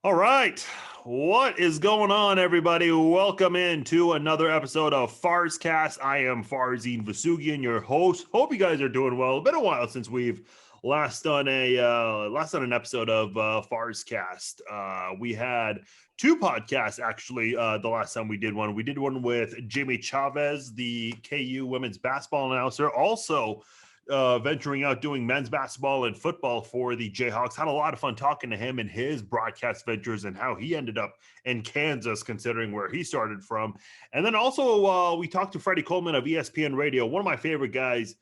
All right. What is going on, everybody? Welcome into another episode of Farzcast. I am Farzin Vousoughian, your host. Hope you guys are doing well. It's been a while since we've last done an episode of Farzcast. We had two podcasts actually. The last time we did one, with Jamie Chavez, the KU women's basketball announcer. Also, venturing out doing men's basketball and football for the Jayhawks. Had a lot of fun talking to him and his broadcast ventures and how he ended up in Kansas, considering where he started from. And then also we talked to Freddie Coleman of ESPN Radio, one of my favorite guys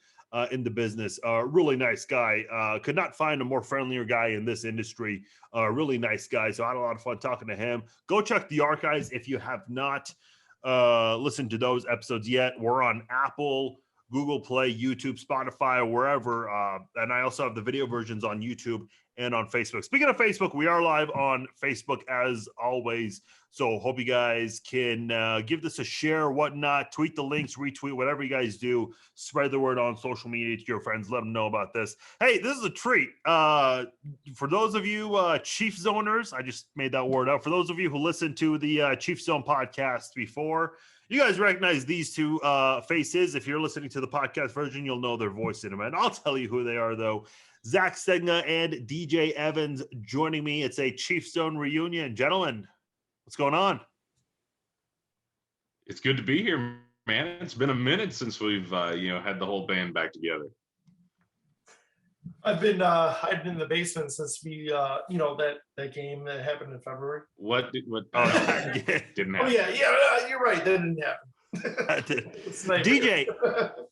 in the business. Really nice guy. Could not find a more friendlier guy in this industry. Really nice guy. So I had a lot of fun talking to him. Go check the archives if you have not listened to those episodes yet. We're on Apple, Google Play, YouTube, Spotify, or wherever. And I also have the video versions on YouTube and on Facebook. Speaking of Facebook, we are live on Facebook as always. So hope you guys can give this a share, whatnot, tweet the links, retweet, whatever you guys do. Spread the word on social media to your friends. Let them know about this. Hey, this is a treat. For those of you Chiefs owners, I just made that word up. For those of you who listened to the Chiefs Zone podcast before, you guys recognize these two faces. If you're listening to the podcast version, you'll know their voice in a minute. I'll tell you who they are, though. Zach Stegenga and DJ Evans joining me. It's a Chiefs Zone reunion. Gentlemen, what's going on? It's good to be here, man. It's been a minute since we've had the whole band back together. I've been in the basement since we that game that happened in February. What didn't happen? Oh yeah, you're right. That didn't happen.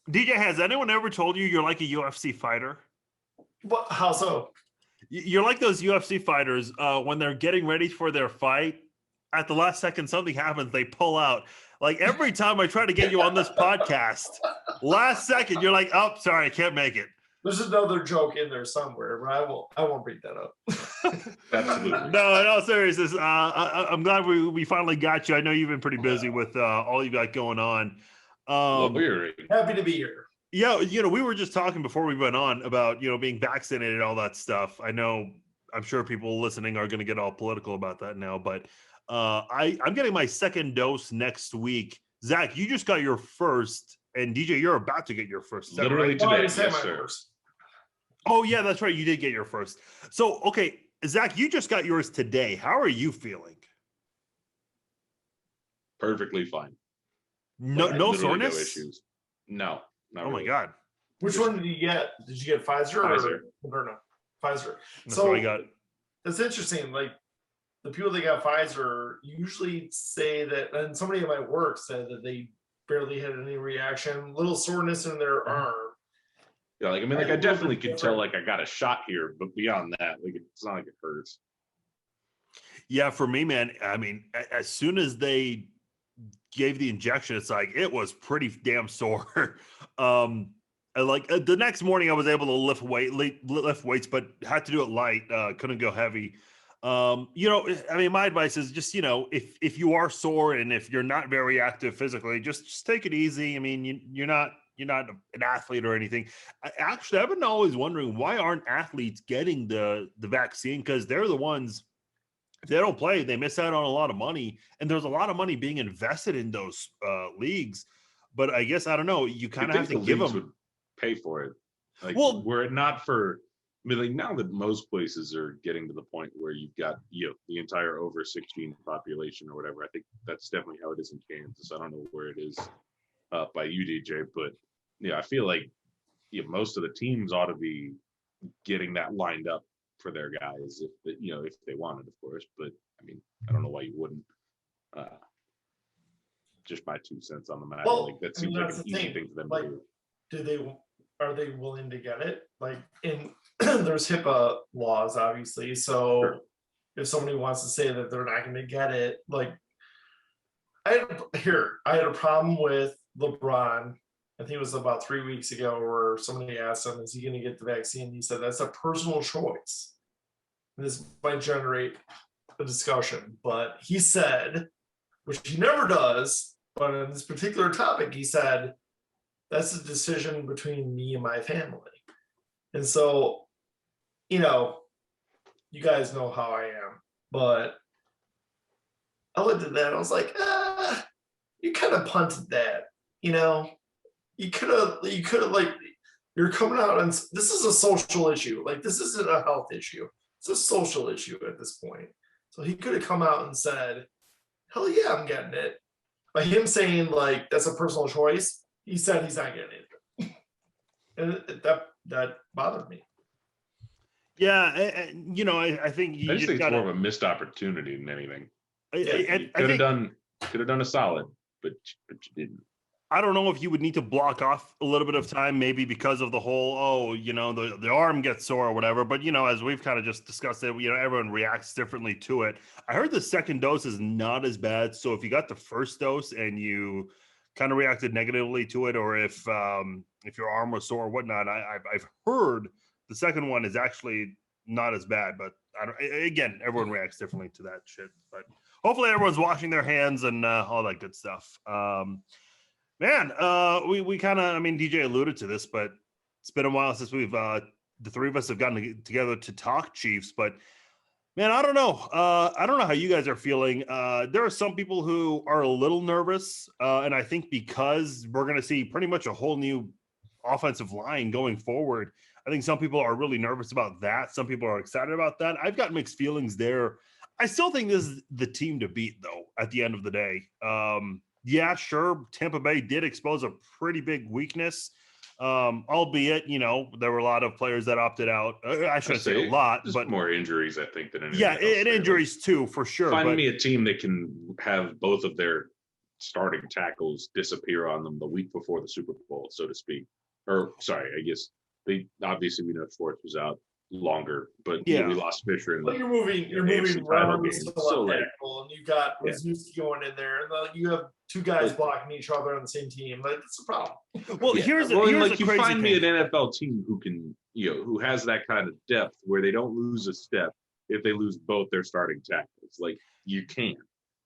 DJ, has anyone ever told you you're like a UFC fighter? What? How so? You're like those UFC fighters when they're getting ready for their fight. At the last second, something happens. They pull out. Like every time I try to get you on this podcast, last second you're like, "Oh, sorry, I can't make it." There's another joke in there somewhere, but I won't bring that up. Absolutely. No, in all seriousness, I'm glad we finally got you. I know you've been pretty busy with all you got going on. Happy to be here. Yeah, we were just talking before we went on about being vaccinated, all that stuff. I'm sure people listening are going to get all political about that now, but I'm getting my second dose next week. Zach, you just got your first, and DJ, you're about to get your first. Literally right? today, yes, sir. First. Oh, yeah, that's right. You did get your first. So, okay, Zach, you just got yours today. How are you feeling? Perfectly fine. No soreness? No issues. No. Oh, my God. Which one did you get? Did you get Pfizer or Moderna? Pfizer. That's what I got. It's interesting. Like, the people that got Pfizer usually say that, and somebody at my work said that they barely had any reaction, little soreness in their arm. Yeah, I definitely could tell I got a shot here, but beyond that, it's not like it hurts. Yeah, for me, man, as soon as they gave the injection, it's like it was pretty damn sore. The next morning I was able to lift weights, but had to do it light, couldn't go heavy. My advice is just, if you are sore and if you're not very active physically, just take it easy. You're not an athlete or anything. I've been always wondering, why aren't athletes getting the vaccine? Because they're the ones, if they don't play, they miss out on a lot of money, and there's a lot of money being invested in those leagues. But I guess, I don't know, you kind of have to give them, would pay for it. Were it not for, now that most places are getting to the point where you've got the entire over 16 population or whatever. I think that's definitely how it is in Kansas. I don't know where it is by you, DJ, but I feel like most of the teams ought to be getting that lined up for their guys if they wanted, of course. But I don't know why you wouldn't. Just my 2 cents on the matter. That seems like an easy thing for them to do. Are they willing to get it? There's HIPAA laws, obviously. So sure. If somebody wants to say that they're not going to get it, I had a problem with LeBron. I think it was about 3 weeks ago where somebody asked him, is he going to get the vaccine? He said, that's a personal choice. And this might generate a discussion, but he said, which he never does, but on this particular topic, he said, that's a decision between me and my family. And so, you guys know how I am. But I looked at that and I was like, you kind of punted that, you know. You could have like, you're coming out and this is a social issue. Like, this isn't a health issue. It's a social issue at this point. So he could have come out and said, hell yeah, I'm getting it. By him saying like that's a personal choice, he said he's not getting it. And that bothered me. Yeah, I think you I just think gotta, it's more of a missed opportunity than anything. I Could have think, done a solid, but you didn't. I don't know if you would need to block off a little bit of time, maybe because of the whole, the arm gets sore or whatever. But, as we've kind of just discussed it, everyone reacts differently to it. I heard the second dose is not as bad. So if you got the first dose and you kind of reacted negatively to it, or if your arm was sore or whatnot, I've heard the second one is actually not as bad. But again, everyone reacts differently to that shit. But hopefully everyone's washing their hands and all that good stuff. Man, we kind of, DJ alluded to this, but it's been a while since we've, the three of us have gotten together to talk Chiefs, but man, I don't know. I don't know how you guys are feeling. There are some people who are a little nervous, and I think because we're going to see pretty much a whole new offensive line going forward, I think some people are really nervous about that. Some people are excited about that. I've got mixed feelings there. I still think this is the team to beat, though, at the end of the day. Yeah, sure. Tampa Bay did expose a pretty big weakness, albeit, there were a lot of players that opted out. I shouldn't say a lot, but more injuries, I think, than anything. Yeah, else. And injuries too, for sure. Find me a team that can have both of their starting tackles disappear on them the week before the Super Bowl, so to speak. Or, sorry, I guess we know Schwartz was out longer, but we lost Fisher. Well, you're moving Roberts to left tackle, and you got Vousoughian going in there, and you have two guys blocking each other on the same team. Like, that's a problem. Well, here's you find me an NFL team who can, who has that kind of depth where they don't lose a step if they lose both their starting tackles. Like, you can.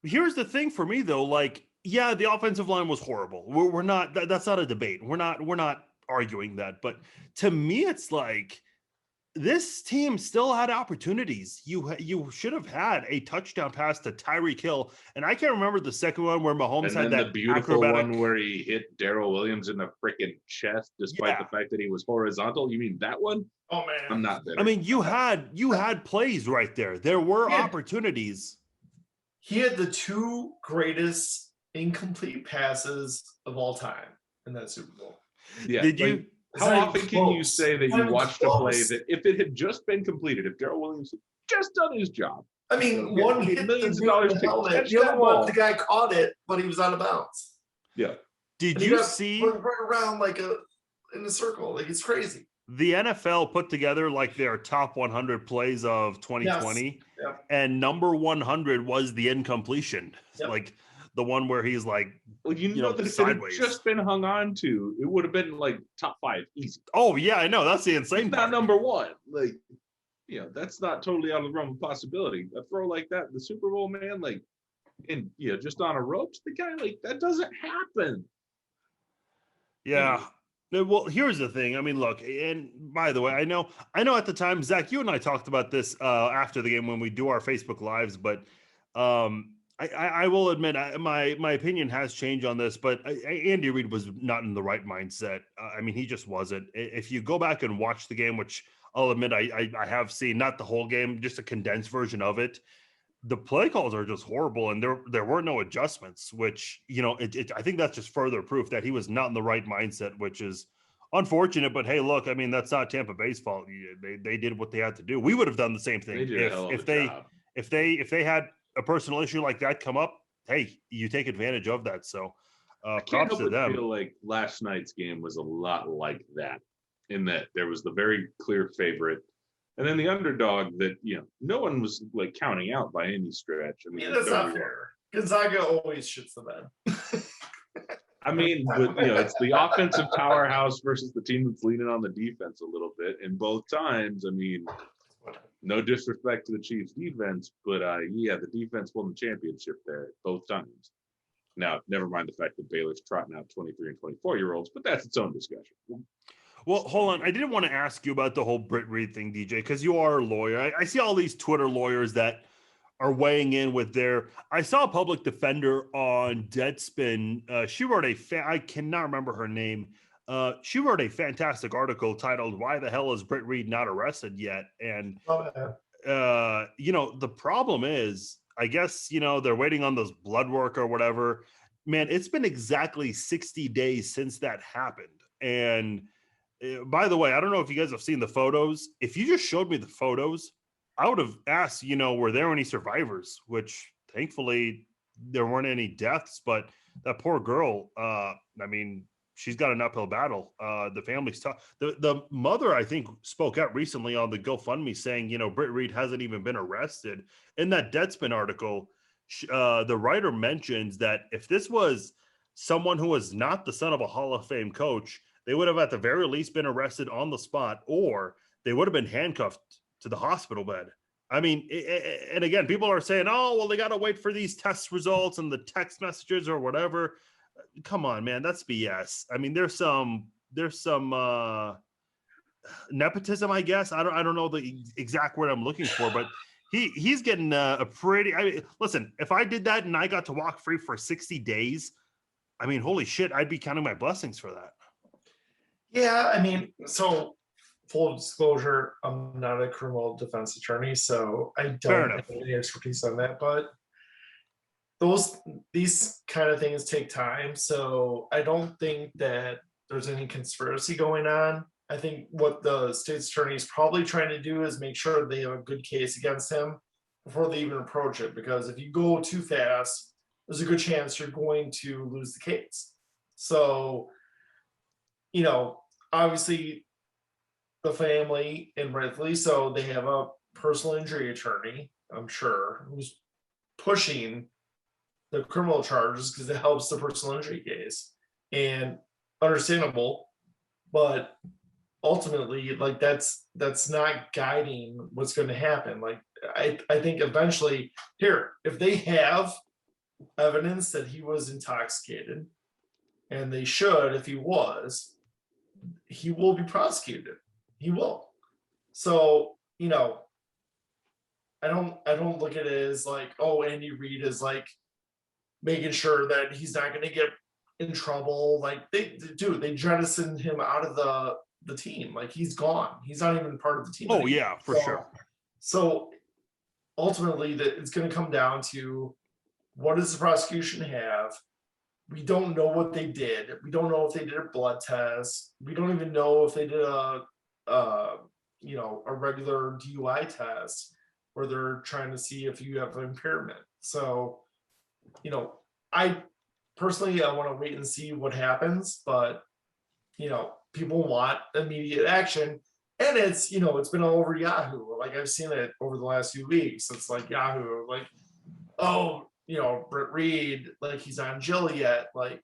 Here's the thing for me though, like, yeah, the offensive line was horrible. We're not. That's not a debate. We're not arguing that. But to me, it's like, this team still had opportunities. You should have had a touchdown pass to Tyreek Hill, and I can't remember the second one where Mahomes had that the beautiful acrobatic one where he hit Darrell Williams in the freaking chest, despite the fact that he was horizontal. You mean that one? Oh man, I'm not there. You had plays right there. There were opportunities. He had the two greatest incomplete passes of all time in that Super Bowl. Yeah. Did you? How often can you say that you watched a play that if it had just been completed, if Darrell Williams had just done his job? One hit millions of dollars to helmet. The other one, the guy caught it, but he was out of bounds. Yeah. Did you see right around like in a circle? Like, it's crazy. The NFL put together like their top 100 plays of 2020, and number 100 was the incompletion. Like the one where he's like, well, that if sideways. It had just been hung on to, it would have been like top 5 easy. Oh yeah, I know. That's the insane part. Not number 1. Like, that's not totally out of the realm of possibility. A throw like that in the Super Bowl, man, like, and just on a ropes, the guy, like, that doesn't happen. Yeah. Well, here's the thing. Look, and by the way, I know at the time, Zach, you and I talked about this after the game when we do our Facebook Lives, but I will admit my opinion has changed on this, but Andy Reid was not in the right mindset. He just wasn't. If you go back and watch the game, which I'll admit I have seen, not the whole game, just a condensed version of it, the play calls are just horrible, and there were no adjustments, which, I think that's just further proof that he was not in the right mindset, which is unfortunate. But hey, look, that's not Tampa Bay's fault. They did what they had to do. We would have done the same thing if they had a personal issue like that come up. Hey, you take advantage of that. So props to them. I feel like last night's game was a lot like that, in that there was the very clear favorite, and then the underdog that no one was like counting out by any stretch. That's not fair. Gonzaga always shits the bed. But it's the offensive powerhouse versus the team that's leaning on the defense a little bit, and both times, no disrespect to the Chiefs defense, but the defense won the championship there both times. Now, never mind the fact that Baylor's trotting out 23 and 24-year-olds, but that's its own discussion. Well, hold on. I didn't want to ask you about the whole Britt Reid thing, DJ, because you are a lawyer. I see all these Twitter lawyers that are weighing in with their. I saw a public defender on Deadspin. She wrote I cannot remember her name. She wrote a fantastic article titled "Why the hell is Britt Reed not arrested yet?" And the problem is, I guess they're waiting on those blood work or whatever. Man, it's been exactly 60 days since that happened. And by the way, I don't know if you guys have seen the photos. If you just showed me the photos, I would have asked, were there any survivors? Which thankfully there weren't any deaths, but that poor girl, she's got an uphill battle. The family's tough. The mother, I think, spoke out recently on the GoFundMe saying, Britt Reed hasn't even been arrested. In that Deadspin article, the writer mentions that if this was someone who was not the son of a Hall of Fame coach, they would have at the very least been arrested on the spot, or they would have been handcuffed to the hospital bed. I mean, and again, people are saying, oh, well, they got to wait for these test results and the text messages or whatever. Come on, man, that's BS. I mean, there's some nepotism, I guess. I don't know the exact word I'm looking for, but he's getting a pretty. I mean, listen, if I did that and I got to walk free for 60 days, I mean, holy shit, I'd be counting my blessings for that. Yeah, I mean, so full disclosure, I'm not a criminal defense attorney, so I don't have any expertise on that. But these kind of things take time, so I don't think that there's any conspiracy going on. I think what the state's attorney is probably trying to do is make sure they have a good case against him before they even approach it. Because if you go too fast, there's a good chance you're going to lose the case. So, obviously the family, and rightfully so, they have a personal injury attorney, I'm sure, who's pushing the criminal charges because it helps the personal injury case. And understandable, but ultimately, like, that's not guiding what's going to happen. Like, I think eventually, if they have evidence that he was intoxicated, and they should, if he was, he will be prosecuted. He will. So, I don't look at it as like, oh, Andy Reid is like making sure that he's not going to get in trouble. Like, they jettisoned him out of the team. Like, he's gone. He's not even part of the team Oh, anymore. yeah, for sure. So ultimately, it's going to come down to, what does the prosecution have? We don't know what they did. We don't know if they did a blood test. We don't even know if they did a regular DUI test where they're trying to see if you have an impairment. So, I personally, I want to wait and see what happens, but, people want immediate action. And it's, it's been all over Yahoo. Like, I've seen it over the last few weeks. It's like Yahoo, like, oh, Britt Reed, like, he's on Joliet. Like,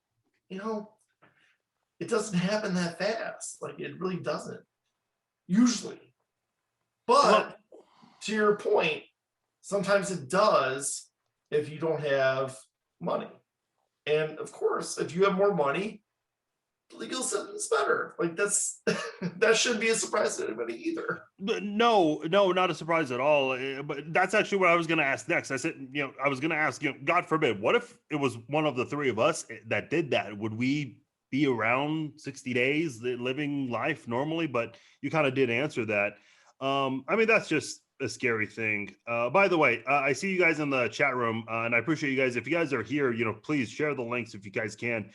it doesn't happen that fast. Like, it really doesn't, usually. But to your point, sometimes it does if you don't have money. And of course, if you have more money, the legal system's better. Like, that shouldn't be a surprise to anybody either. But no, not a surprise at all. But that's actually what I was going to ask next. I said, I was going to ask, God forbid, what if it was one of the three of us that did that? Would we be around 60 days living life normally? But you kind of did answer that. That's just a scary thing. By the way, I see you guys in the chat room, and I appreciate you guys. If you guys are here, please share the links if you guys can.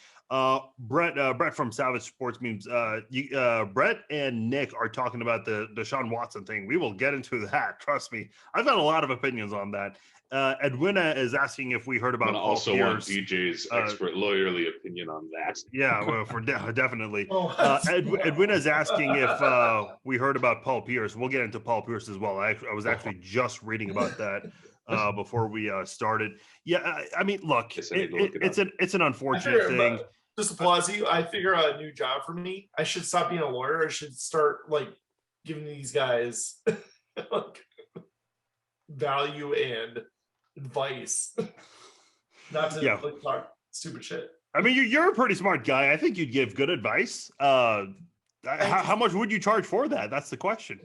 Brett from Savage Sports Memes. Brett and Nick are talking about the Deshaun Watson thing. We will get into that. Trust me, I've got a lot of opinions on that. Edwina is asking if we heard about. I also want DJ's expert lawyerly opinion on that. Yeah, well, definitely. Edwina is asking if we heard about Paul Pierce. We'll get into Paul Pierce as well. I was actually just reading about that before we started. Yeah, look, it's an unfortunate thing. Just applause you. I figure out a new job for me. I should stop being a lawyer. I should start giving these guys value and advice, not to talk stupid shit. You're a pretty smart guy. I think you'd give good advice. How much would you charge for that? That's the question.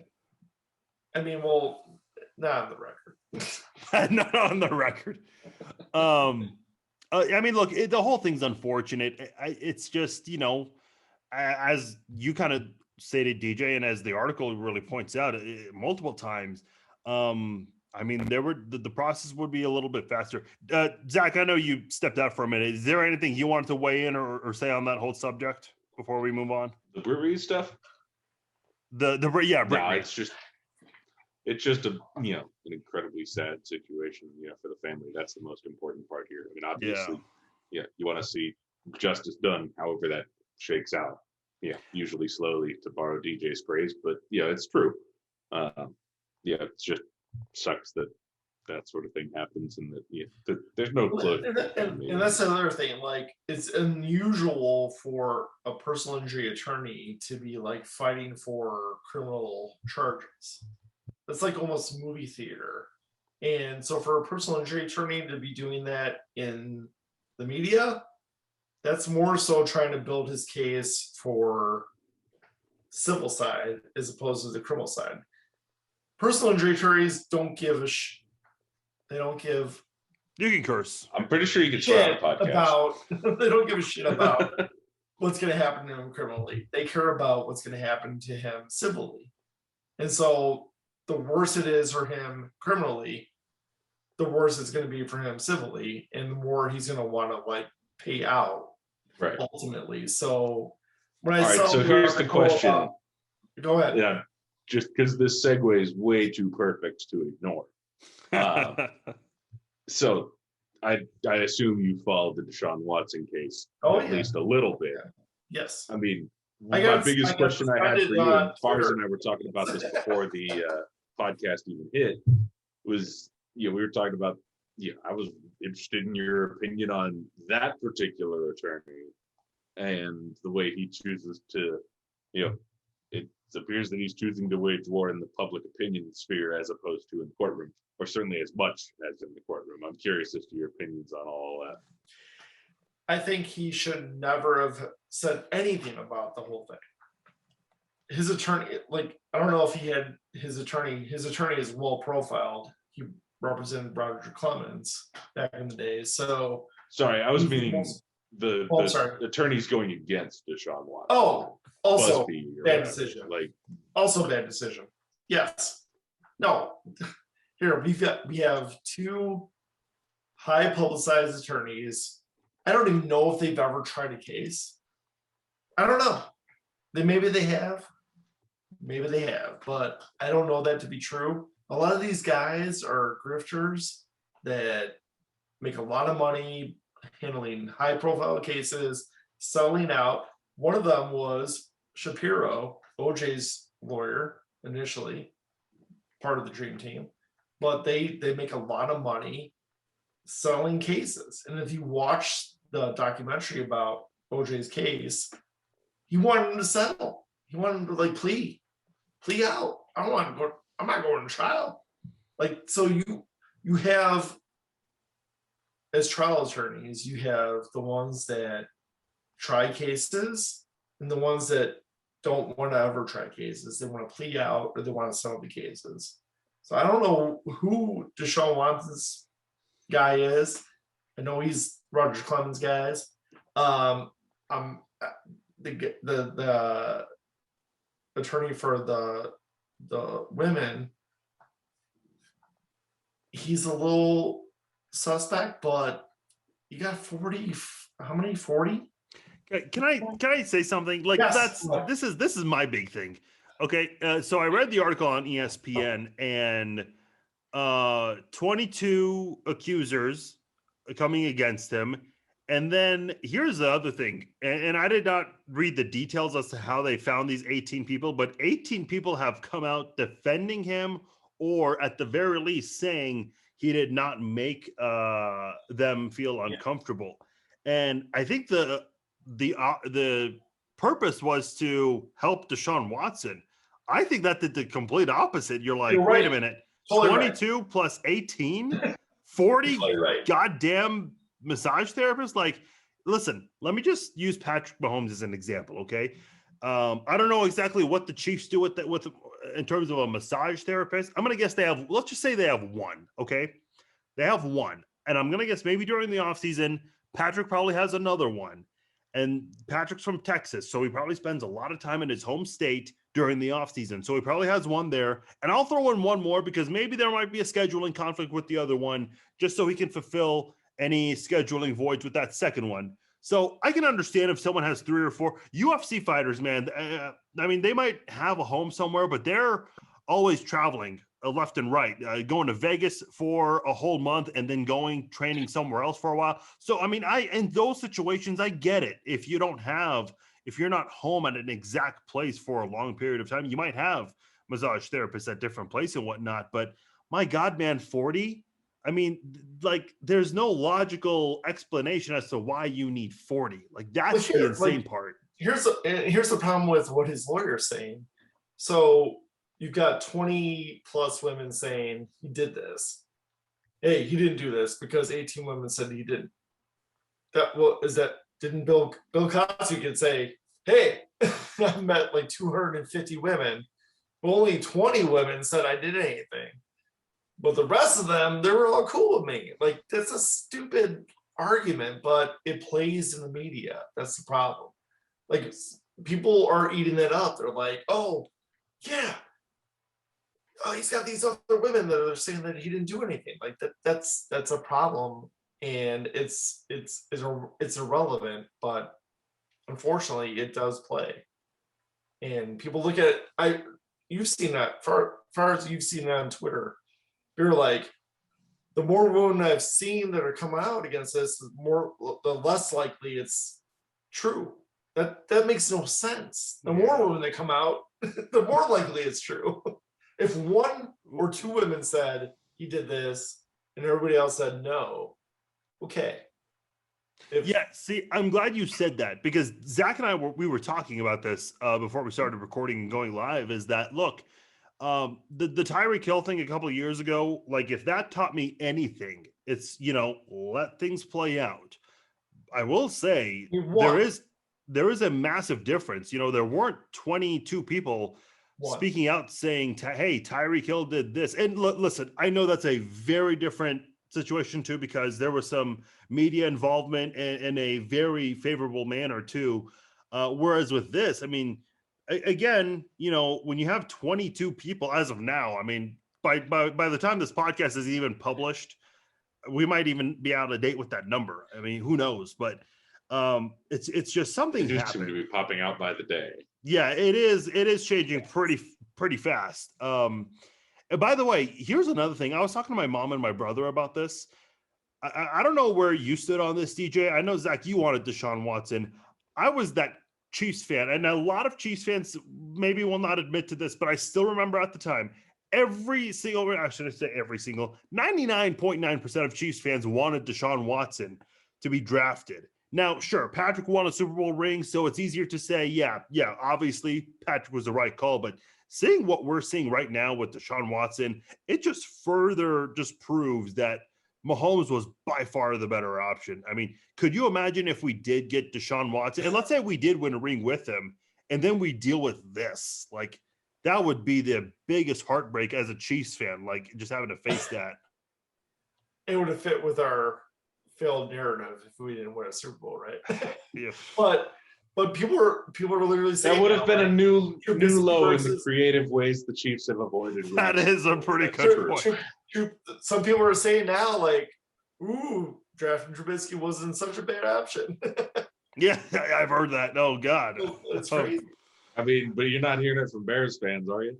Well, not on the record. Not on the record. I mean, look, the whole thing's unfortunate. It's just, as you kind of stated, DJ, and as the article really points out multiple times, I mean, the process would be a little bit faster. Zach, I know you stepped out for a minute. Is there anything you wanted to weigh in or say on that whole subject before we move on? The brewery stuff? Yeah, no, it's just an incredibly sad situation, for the family. That's the most important part here. I mean, obviously, you want to see justice done, however that shakes out. Yeah, usually slowly, to borrow DJ's phrase, but it's true. It just sucks that sort of thing happens, and that there's no closure. And that's another thing. Like, it's unusual for a personal injury attorney to be like fighting for criminal charges. That's like almost movie theater. And so for a personal injury attorney to be doing that in the media, that's more so trying to build his case for civil side as opposed to the criminal side. Personal injury attorneys don't give a they don't give. You can curse. I'm pretty sure you can try on the podcast. They don't give a shit about what's going to happen to him criminally. They care about what's going to happen to him civilly. And so the worse it is for him criminally, the worse it's going to be for him civilly, and the more he's going to want to pay out, right? Ultimately. So when so here's the question. Go ahead. Yeah, just because this segue is way too perfect to ignore. So I assume you followed the Deshaun Watson case at least a little bit. Yeah. Yes. I mean, my biggest question I had for you, and Farz and I were talking about this before the podcast even hit, was we were talking about I was interested in your opinion on that particular attorney and the way he chooses to it appears that he's choosing to wage war in the public opinion sphere as opposed to in the courtroom, or certainly as much as in the courtroom. I'm curious as to your opinions on all that. I think he should never have said anything about the whole thing. His attorney, I don't know if he had his attorney is well profiled. He represented Roger Clemens back in the day. So sorry, I was meaning the attorneys going against Deshaun Watson. Oh, also bad decision. Also bad decision. Yes. No. Here we have two high publicized attorneys. I don't even know if they've ever tried a case. I don't know. Maybe they have, but I don't know that to be true. A lot of these guys are grifters that make a lot of money handling high profile cases, selling out. One of them was Shapiro, OJ's lawyer initially, part of the Dream Team, but they make a lot of money selling cases. And if you watch the documentary about OJ's case, he wanted him to settle. He wanted him to plea out. I'm not going to trial. So you have, as trial attorneys, you have the ones that try cases and the ones that don't want to ever try cases. They want to plea out or they want to settle the cases. So I don't know who Deshaun Watson's guy is. I know he's Roger Clemens' guys. The attorney for the women, he's a little suspect, but you got 40. How many? 40? Can I say something? Yes. This is my big thing. Okay, so I read the article on ESPN, and 22 accusers coming against him. And then here's the other thing, and I did not read the details as to how they found these 18 people, but 18 people have come out defending him, or at the very least saying he did not make them feel uncomfortable. And I think the purpose was to help Deshaun Watson. I think that did the complete opposite. You're right. Wait a minute, totally 22 right. Plus 18, 40 totally right. Goddamn massage therapists. Listen, let me just use Patrick Mahomes as an example. Okay. I don't know exactly what the Chiefs do with in terms of a massage therapist, I'm going to guess let's just say they have one. Okay. They have one. And I'm going to guess maybe during the off season, Patrick probably has another one. And Patrick's from Texas, so he probably spends a lot of time in his home state during the offseason. So he probably has one there. And I'll throw in one more because maybe there might be a scheduling conflict with the other one, just so he can fulfill any scheduling voids with that second one. So I can understand if someone has 3 or 4 UFC fighters, man. I mean, they might have a home somewhere, but they're always traveling left and right, going to Vegas for a whole month and then training somewhere else for a while. So, I mean, in those situations, I get it. If you're not home at an exact place for a long period of time, you might have massage therapists at different places and whatnot. But my God, man, 40, I mean, like, there's no logical explanation as to why you need 40. Like, that's the insane part. Here's the problem with what his lawyer's saying. So you've got 20 plus women saying he did this. Hey, he didn't do this because 18 women said he didn't. Didn't Bill Cosby could say, hey, I met like 250 women, but only 20 women said I did anything. But the rest of them, they were all cool with me. Like, that's a stupid argument, but it plays in the media. That's the problem. Like, people are eating it up. They're like, oh, yeah. Oh, he's got these other women that are saying that he didn't do anything. Like that's a problem, and it's irrelevant. But unfortunately, it does play, and people look at it. You've seen that far as you've seen that on Twitter. You're like, the more women I've seen that are coming out against this, the less likely it's true. That makes no sense. The more women that come out, the more likely it's true. If 1 or 2 women said he did this and everybody else said no, okay. See, I'm glad you said that, because Zach and I we were talking about this before we started recording and going live, is that, look, the Tyreek Hill thing a couple of years ago, like, if that taught me anything, it's, let things play out. I will say there is a massive difference. There weren't 22 people speaking out saying, hey, Tyreek Hill did this. And listen, I know that's a very different situation too, because there was some media involvement in a very favorable manner too. Whereas with this, I mean, again, when you have 22 people as of now, I mean, by the time this podcast is even published, we might even be out of date with that number. I mean, who knows? But it's just something happening. Seem to be popping out by the day. Yeah, it is changing pretty fast. And by the way, here's another thing. I was talking to my mom and my brother about this. I don't know where you stood on this, DJ. I know, Zach, you wanted Deshaun Watson. I was that Chiefs fan, and a lot of Chiefs fans maybe will not admit to this, but I still remember at the time, 99.9% of Chiefs fans wanted Deshaun Watson to be drafted. Now, sure, Patrick won a Super Bowl ring, so it's easier to say, yeah, obviously Patrick was the right call. But seeing what we're seeing right now with Deshaun Watson, it just further proves that Mahomes was by far the better option. I mean, could you imagine if we did get Deshaun Watson, and let's say we did win a ring with him, and then we deal with this? Like, that would be the biggest heartbreak as a Chiefs fan, like, just having to face that. It would have fit with our failed narrative if we didn't win a Super Bowl, right? Yeah. But people are literally saying that would have been a new low in the creative ways the Chiefs have avoided. That is a pretty good point. Some people are saying now, like, ooh, drafting Trubisky wasn't such a bad option. Yeah, I've heard that. Oh God, it's crazy. I mean, but you're not hearing it from Bears fans, are you?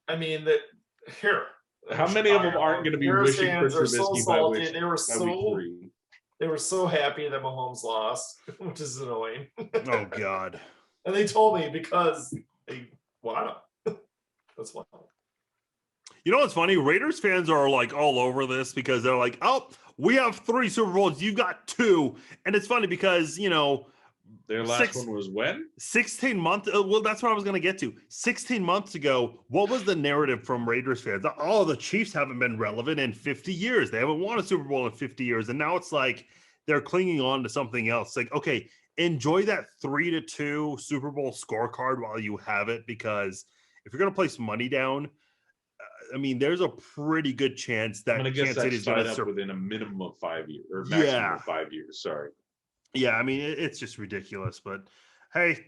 I mean, that here. How many of them aren't going to be Bears wishing for Trubisky by week 3? They were so happy that Mahomes lost, which is annoying. Oh God! And they told me because they want him. That's wild. You know what's funny? Raiders fans are like all over this because they're like, "Oh, we have 3 Super Bowls. You got 2," and it's funny because their last one was when? 16 months. Well, that's what I was going to get to. 16 months ago, what was the narrative from Raiders fans? Oh, the Chiefs haven't been relevant in 50 years. They haven't won a Super Bowl in 50 years. And now it's like they're clinging on to something else. Like, okay, enjoy that 3-2 Super Bowl scorecard while you have it, because if you're going to place money down, I mean, there's a pretty good chance that I'm going to guess Kansas City that's is going tied to up within a minimum of 5 years or maximum of 5 years. Sorry. Yeah, I mean, it's just ridiculous. But hey,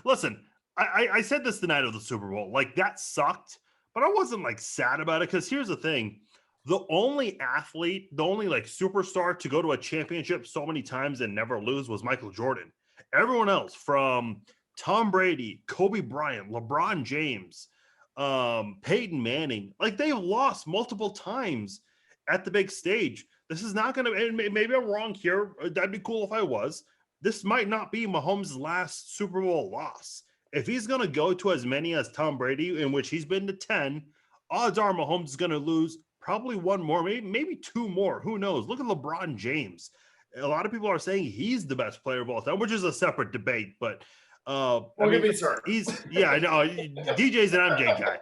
listen. I said this the night of the Super Bowl. Like, that sucked, but I wasn't like sad about it because here's the thing: the only athlete, the only like superstar to go to a championship so many times and never lose was Michael Jordan. Everyone else, from Tom Brady, Kobe Bryant, LeBron James, Peyton Manning, like they've lost multiple times at the big stage. This is not going to, and maybe I'm wrong here. That'd be cool if I was. This might not be Mahomes' last Super Bowl loss. If he's going to go to as many as Tom Brady, in which he's been to 10, odds are Mahomes is going to lose probably one more, maybe two more. Who knows? Look at LeBron James. A lot of people are saying he's the best player of all time, which is a separate debate. But I mean, I know DJ's an MJ guy.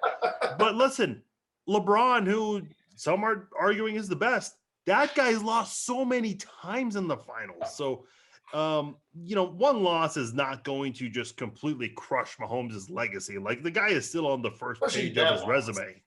But listen, LeBron, who some are arguing is the best, that guy's lost so many times in the finals. So, one loss is not going to just completely crush Mahomes' legacy. Like, the guy is still on the first page of his resume.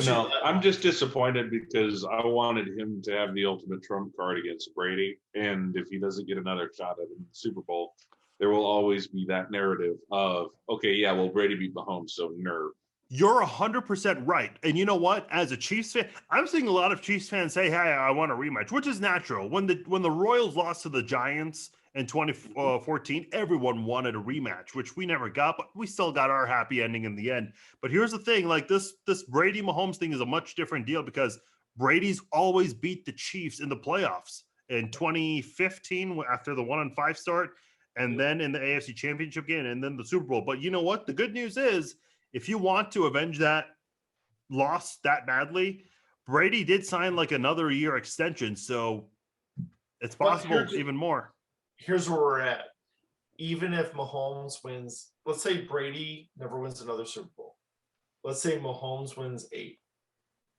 No, I'm just disappointed because I wanted him to have the ultimate trump card against Brady. And if he doesn't get another shot at the Super Bowl, there will always be that narrative of, okay, yeah, well, Brady beat Mahomes, so nerve. You're 100% right. And you know what? As a Chiefs fan, I'm seeing a lot of Chiefs fans say, hey, I want a rematch, which is natural. When the Royals lost to the Giants in 2014, everyone wanted a rematch, which we never got, but we still got our happy ending in the end. But here's the thing, like this Brady Mahomes thing is a much different deal because Brady's always beat the Chiefs in the playoffs. In 2015, after the 1-5 start, and then in the AFC Championship game, and then the Super Bowl. But you know what? The good news is, if you want to avenge that loss that badly, Brady did sign like another year extension, so it's possible even more. Here's where we're at. Even if Mahomes wins, let's say Brady never wins another Super Bowl. Let's say Mahomes wins 8,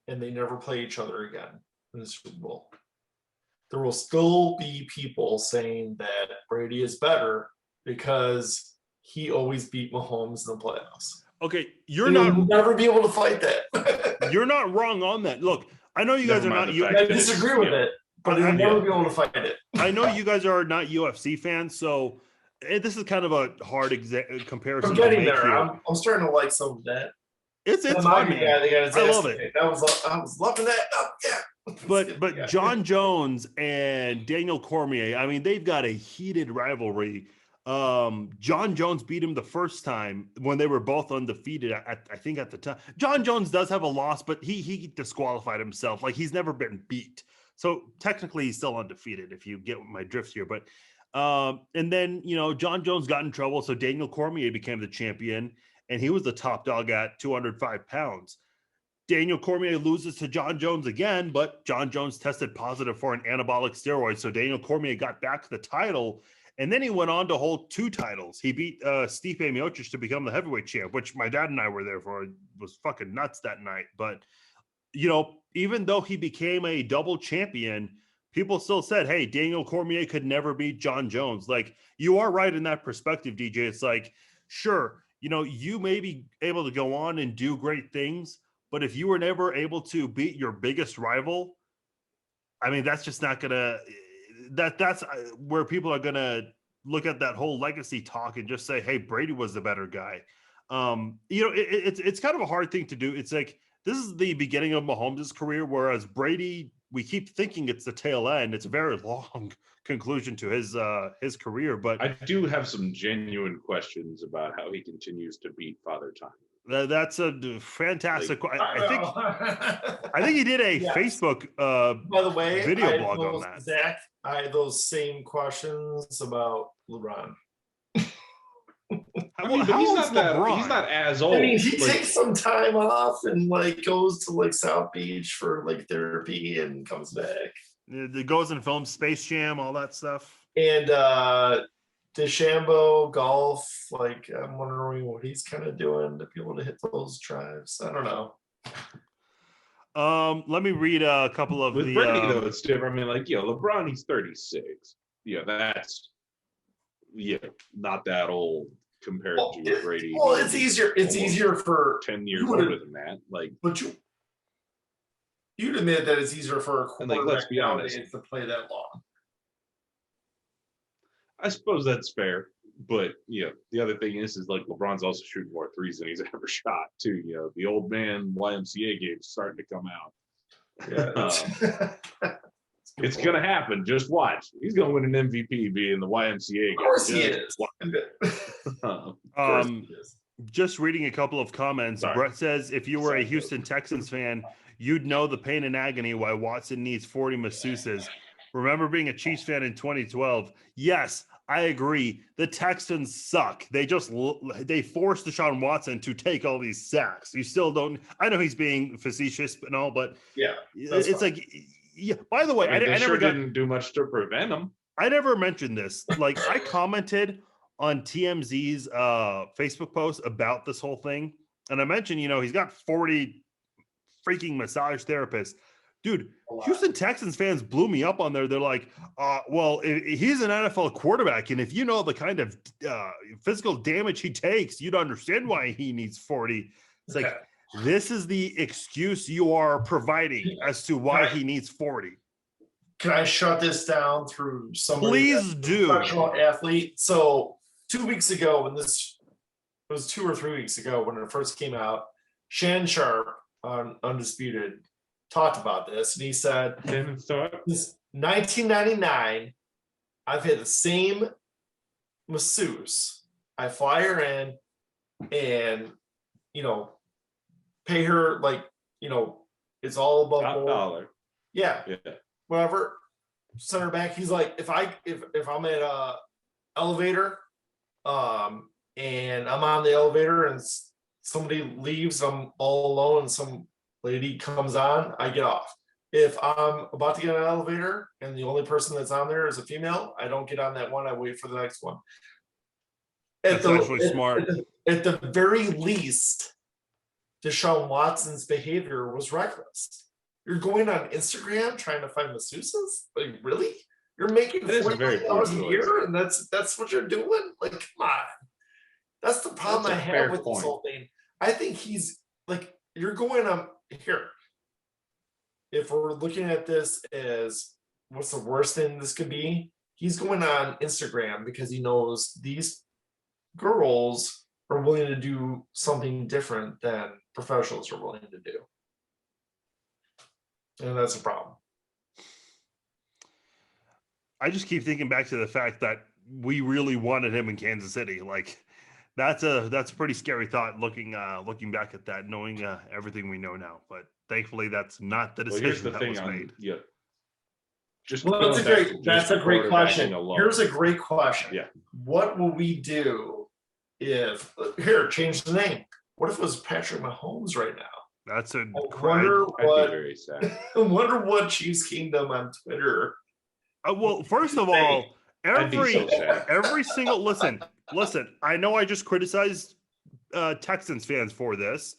and they never play each other again in the Super Bowl. There will still be people saying that Brady is better because he always beat Mahomes in the playoffs. Okay, you'll never be able to fight that. You're not wrong on that. Look, I know you guys are not. I disagree with it, but you'll never be able to fight it. I know you guys are not UFC fans, so this is kind of a hard comparison. I'm getting there. I'm starting to like some of that. It's fun, man. I love it. I was loving that. Oh, yeah. But yeah. John Jones and Daniel Cormier, I mean, they've got a heated rivalry. John Jones beat him the first time when they were both undefeated. I think at the time, John Jones does have a loss, but he disqualified himself. Like, he's never been beat, so technically he's still undefeated. If you get my drift here, but and then John Jones got in trouble, so Daniel Cormier became the champion, and he was the top dog at 205 pounds. Daniel Cormier loses to John Jones again, but John Jones tested positive for an anabolic steroid, so Daniel Cormier got back the title. And then he went on to hold 2 titles. He beat Stipe Miocic to become the heavyweight champ, which my dad and I were there for. It was fucking nuts that night. But, even though he became a double champion, people still said, hey, Daniel Cormier could never beat John Jones. Like, you are right in that perspective, DJ. It's like, sure, you may be able to go on and do great things, but if you were never able to beat your biggest rival, I mean, that's just not going to – that's where people are going to look at that whole legacy talk and just say, hey, Brady was the better guy. It's kind of a hard thing to do. It's like, this is the beginning of Mahomes' career, whereas Brady, we keep thinking it's the tail end. It's a very long conclusion to his career. But I do have some genuine questions about how he continues to beat Father Time. That's a fantastic. I think he did a Facebook by the way video blog on that. Zach, I had those same questions about LeBron. He's not as old. I mean, he takes some time off and goes to South Beach for therapy and comes back. It goes and films Space Jam, all that stuff. And DeChambeau golf, I'm wondering what he's kind of doing to be able to hit those drives. I don't know. Let me read a couple of with Brady though. It's different. I mean, LeBron, he's 36. Yeah, that's not that old compared Well, to Brady. Well, it's easier. It's easier for 10 years older than that. Like, but you'd admit that it's easier for a quarterback let's be honest, nowadays to play that long. I suppose that's fair. But the other thing is like LeBron's also shooting more threes than he's ever shot too. The old man YMCA game is starting to come out. Yeah, it's gonna happen. Just watch. He's gonna win an MVP being the YMCA game. Of course he is. Just reading a couple of comments. Sorry. Brett says, if you were a Houston Texans fan, you'd know the pain and agony why Watson needs 40 masseuses. Remember being a Chiefs fan in 2012? Yes, I agree. The Texans suck. They forced Deshaun Watson to take all these sacks. You still don't. I know he's being facetious and all, but yeah, it's fine. Like, yeah. By the way, I never didn't do much to prevent him. I never mentioned this. Like, I commented on TMZ's Facebook post about this whole thing, and I mentioned, he's got 40 freaking massage therapists. Dude, Houston Texans fans blew me up on there. They're like, well, he's an NFL quarterback, and if you know the kind of physical damage he takes, you'd understand why he needs 40. It's like, this is the excuse you are providing as to why he needs 40. Can I shut this down through somebody? Please do. Professional athlete. So 2 weeks ago, when this was 2 or 3 weeks ago, when it first came out, Shan Sharp on Undisputed talked about this, and he said, "Since 1999, I've had the same masseuse. I fly her in, and pay her it's all above board. Yeah, whatever. Send her back. He's like, if I'm at a elevator, and I'm on the elevator, and somebody leaves, I'm all alone, and some lady comes on, I get off. If I'm about to get on an elevator and the only person that's on there is a female, I don't get on that one. I wait for the next one. That's actually smart. At the very least, Deshaun Watson's behavior was reckless. You're going on Instagram trying to find masseuses? Like, really? You're making $40,000 a year, and that's what you're doing? Like, come on. That's the problem I have with this whole thing. I think he's like, you're going on here. If we're looking at this as what's the worst thing this could be, he's going on Instagram because he knows these girls are willing to do something different than professionals are willing to do. And that's a problem. I just keep thinking back to the fact that we really wanted him in Kansas City. Like, that's a pretty scary thought looking back at that, knowing everything we know now. But thankfully, that's not the decision that was made. Yeah. That's a great question. Here's a great question. Yeah. What will we do if change the name? What if it was Patrick Mahomes right now? That's a very sad. I wonder what Chiefs Kingdom on Twitter. Well, first of all, every single listen. I know I just criticized Texans fans for this.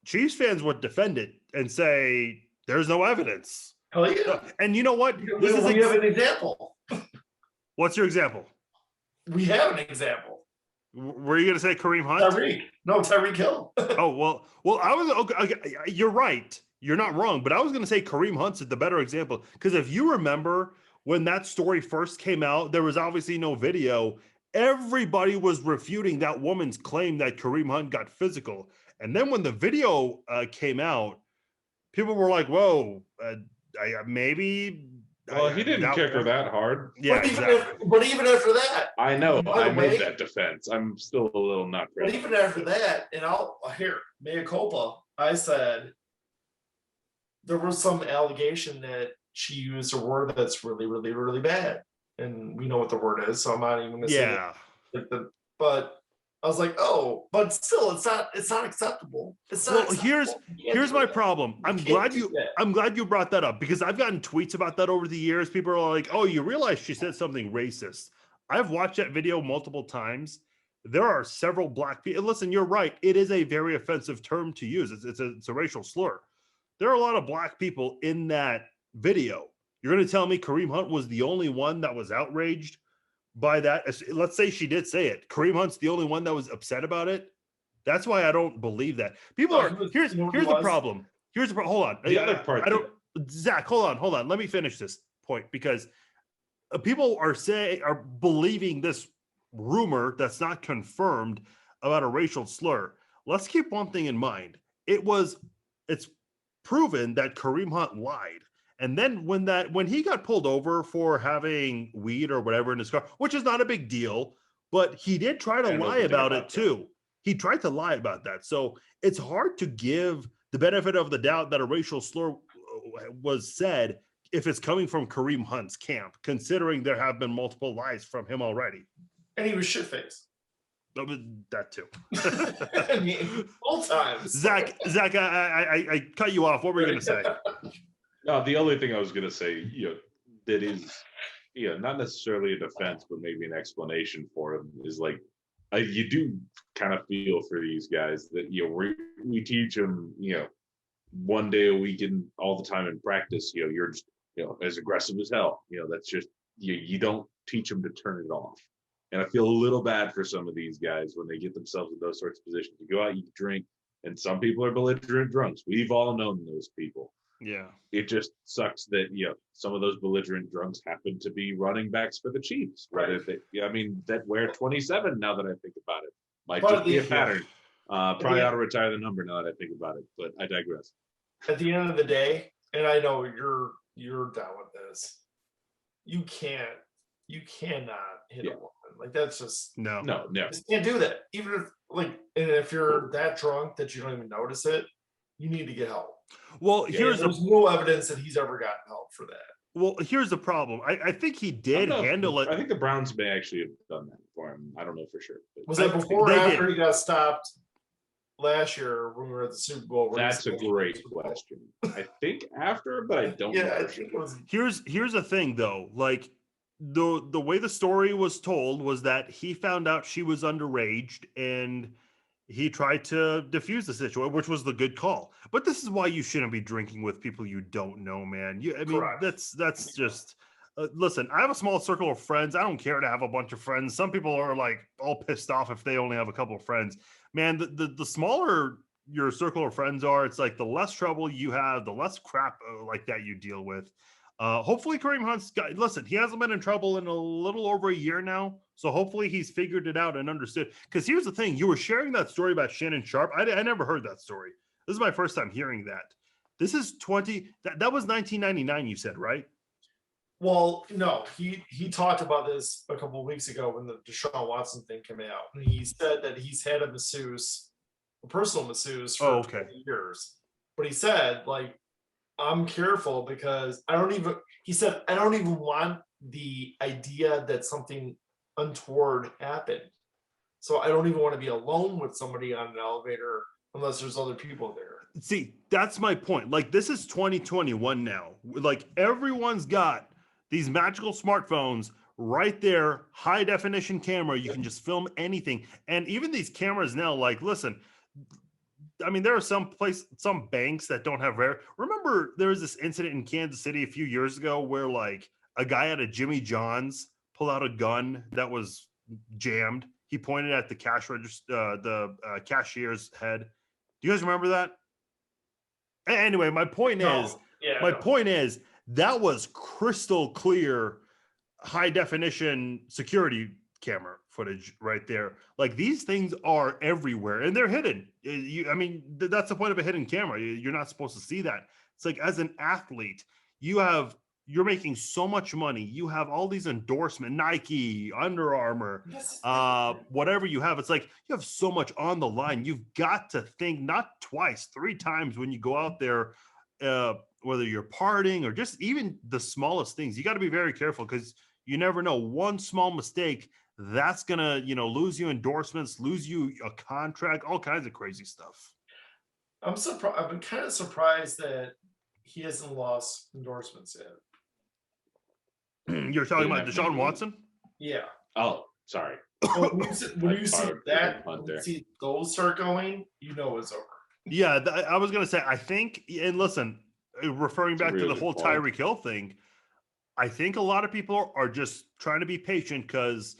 Chiefs fans would defend it and say there's no evidence. Hell yeah! And you know what? We have an example. What's your example? We have an example. Were you going to say Kareem Hunt? Tyreek Hill. Oh, well, I was okay. You're right. You're not wrong, but I was going to say Kareem Hunt's the better example, because if you remember when that story first came out, there was obviously no video. Everybody was refuting that woman's claim that Kareem Hunt got physical. And then when the video came out, people were like, whoa, maybe. Well, he didn't kick her that hard. Yeah, but even after that. I know. I made that defense. I'm still a little not But even after that, and mea culpa, I said there was some allegation that she used a word that's really, really, really bad. And we know what the word is, so I'm not even going to say it. But I was like, oh, but still, it's not acceptable. It's not. Well, here's my problem. I'm glad you brought that up, because I've gotten tweets about that over the years. People are like, oh, you realize she said something racist. I've watched that video multiple times. There are several black people. Listen, you're right. It is a very offensive term to use. It's a racial slur. There are a lot of black people in that video. You're going to tell me Kareem Hunt was the only one that was outraged by that. Let's say she did say it. Kareem Hunt's the only one that was upset about it. That's why I don't believe that. People are here's the problem. Here's the problem. Hold on. The other part. I don't. Zach, hold on. Let me finish this point because people are believing this rumor that's not confirmed about a racial slur. Let's keep one thing in mind. It's proven that Kareem Hunt lied. And then when he got pulled over for having weed or whatever in his car, which is not a big deal, but he did try to lie about it too. He tried to lie about that. So it's hard to give the benefit of the doubt that a racial slur was said if it's coming from Kareem Hunt's camp, considering there have been multiple lies from him already. And he was shit-faced. That too. I mean, all times. Zach, I cut you off. What were you going to say? No, the only thing I was going to say, that is, not necessarily a defense, but maybe an explanation for him is like, you do kind of feel for these guys that, we teach them, 1 day a week and all the time in practice, you're just, as aggressive as hell. That's just, you don't teach them to turn it off. And I feel a little bad for some of these guys when they get themselves in those sorts of positions. You go out, you drink, and some people are belligerent drunks. We've all known those people. Yeah. It just sucks that, some of those belligerent drunks happen to be running backs for the Chiefs. Right. That wear 27 now that I think about it. Might just be a pattern. Probably ought to retire the number now that I think about it, but I digress. At the end of the day, and I know you're down with this, you cannot hit a woman. Like, that's just no. You just can't do that. Even if you're that drunk that you don't even notice it, you need to get help. Well, there's no evidence that he's ever gotten help for that. Well, here's the problem. I think he did handle it. I think the Browns may actually have done that for him. I don't know for sure. Was that before or after he got stopped last year when we were at the Super Bowl? That's a great question. I think after, but I don't know. I think it was. Here's the thing though. Like the way the story was told was that he found out she was underage and he tried to diffuse the situation, which was the good call. But this is why you shouldn't be drinking with people you don't know, man. Correct. That's just listen, I have a small circle of friends. I don't care to have a bunch of friends. Some people are like all pissed off if they only have a couple of friends. Man, the smaller your circle of friends are, it's like the less trouble you have, the less crap like that you deal with. Hopefully Kareem Hunt's listen, he hasn't been in trouble in a little over a year now. So hopefully he's figured it out and understood. Because here's the thing, you were sharing that story about Shannon Sharp. I never heard that story. This is my first time hearing that. This is that was 1999, you said, right? Well, no, he talked about this a couple of weeks ago when the Deshaun Watson thing came out. And he said that he's had a personal masseuse for 20 years. But he said, I'm careful because I don't even want the idea that something untoward happened. So I don't even want to be alone with somebody on an elevator unless there's other people there. See, that's my point. Like, this is 2021 now. Like, everyone's got these magical smartphones right there, high definition camera. You can just film anything. And even these cameras now, like, listen, I mean, there are some banks that don't have remember there was this incident in Kansas City a few years ago where like a guy at a Jimmy John's pulled out a gun that was jammed. He pointed at the cash register, the cashier's head. Do you guys remember that? Anyway, my point is that was crystal clear, high definition security camera footage right there. Like, these things are everywhere and they're hidden. That's the point of a hidden camera. You're not supposed to see that. It's like, as an athlete, you're making so much money. You have all these endorsements, Nike, Under Armour, whatever you have. It's like you have so much on the line. You've got to think not twice, 3 times when you go out there, whether you're partying or just even the smallest things. You got to be very careful because you never know. One small mistake, that's going to, lose you endorsements, lose you a contract, all kinds of crazy stuff. I'm surprised. I've been kind of surprised that he hasn't lost endorsements yet. You're talking about Deshaun Watson? Yeah. Oh, sorry. When you see those start going, it's over. Yeah, I was going to say, I think, and listen, referring back to the whole Tyreek Hill thing, I think a lot of people are just trying to be patient because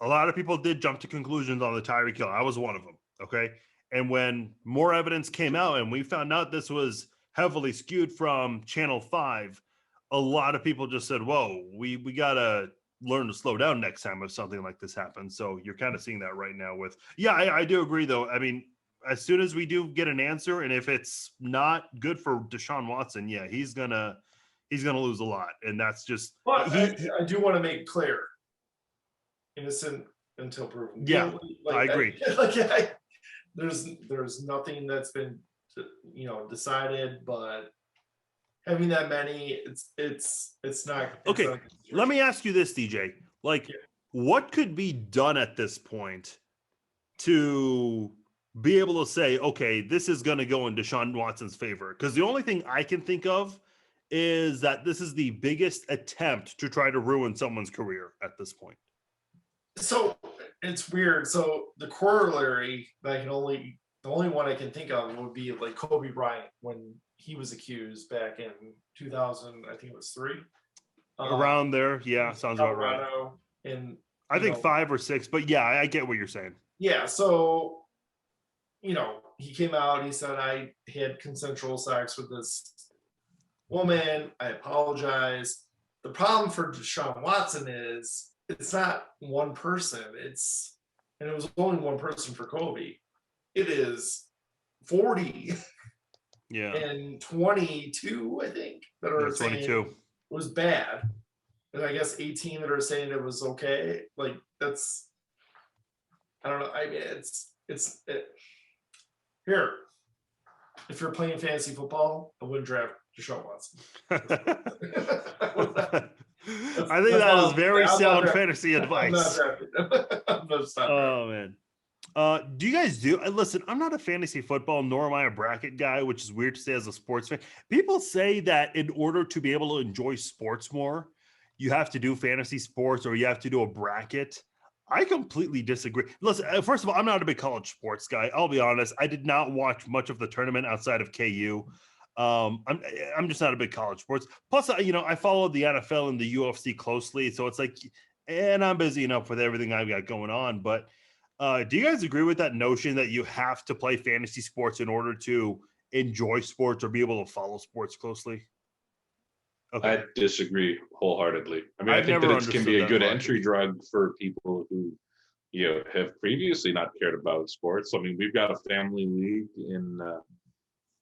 a lot of people did jump to conclusions on the Tyreek Hill. I was one of them. Okay. And when more evidence came out and we found out this was heavily skewed from Channel 5, a lot of people just said, whoa, we got to learn to slow down next time if something like this happens. So you're kind of seeing that right now with, I do agree though. I mean, as soon as we do get an answer, and if it's not good for Deshaun Watson, he's gonna lose a lot. And that's just, but I do want to make clear, innocent until proven guilty. I agree. There's nothing that's been, decided, but having that many, it's not. Okay, let me ask you this, DJ. What could be done at this point to be able to say, okay, this is going to go in Deshaun Watson's favor? Because the only thing I can think of is that this is the biggest attempt to try to ruin someone's career at this point. So it's weird. So the corollary that the only one I can think of would be like Kobe Bryant when he was accused back in 2000, I think it was 3. Around there, sounds about right. And I think 5 or 6, but I get what you're saying. Yeah, so he came out, he said, I had consensual sex with this woman, I apologize. The problem for Deshaun Watson is it's not one person, and it was only one person for Kobe. It is 40 and 22, I think, that are saying 22 it was bad. And I guess 18 that are saying it was okay. Like, that's, I don't know. I mean, here, if you're playing fantasy football, I wouldn't draft Deshaun Watson. I think that is very sound fantasy advice. Man. Do you guys listen, I'm not a fantasy football, nor am I a bracket guy, which is weird to say as a sports fan. People say that in order to be able to enjoy sports more, you have to do fantasy sports or you have to do a bracket. I completely disagree. Listen, first of all, I'm not a big college sports guy. I'll be honest. I did not watch much of the tournament outside of KU. I'm just not a big college sports. Plus, I follow the NFL and the UFC closely. So it's like, and I'm busy enough with everything I've got going on. But do you guys agree with that notion that you have to play fantasy sports in order to enjoy sports or be able to follow sports closely? Okay. I disagree wholeheartedly. I mean, I think that it can be a good entry drug for people who, have previously not cared about sports. I mean, we've got a family league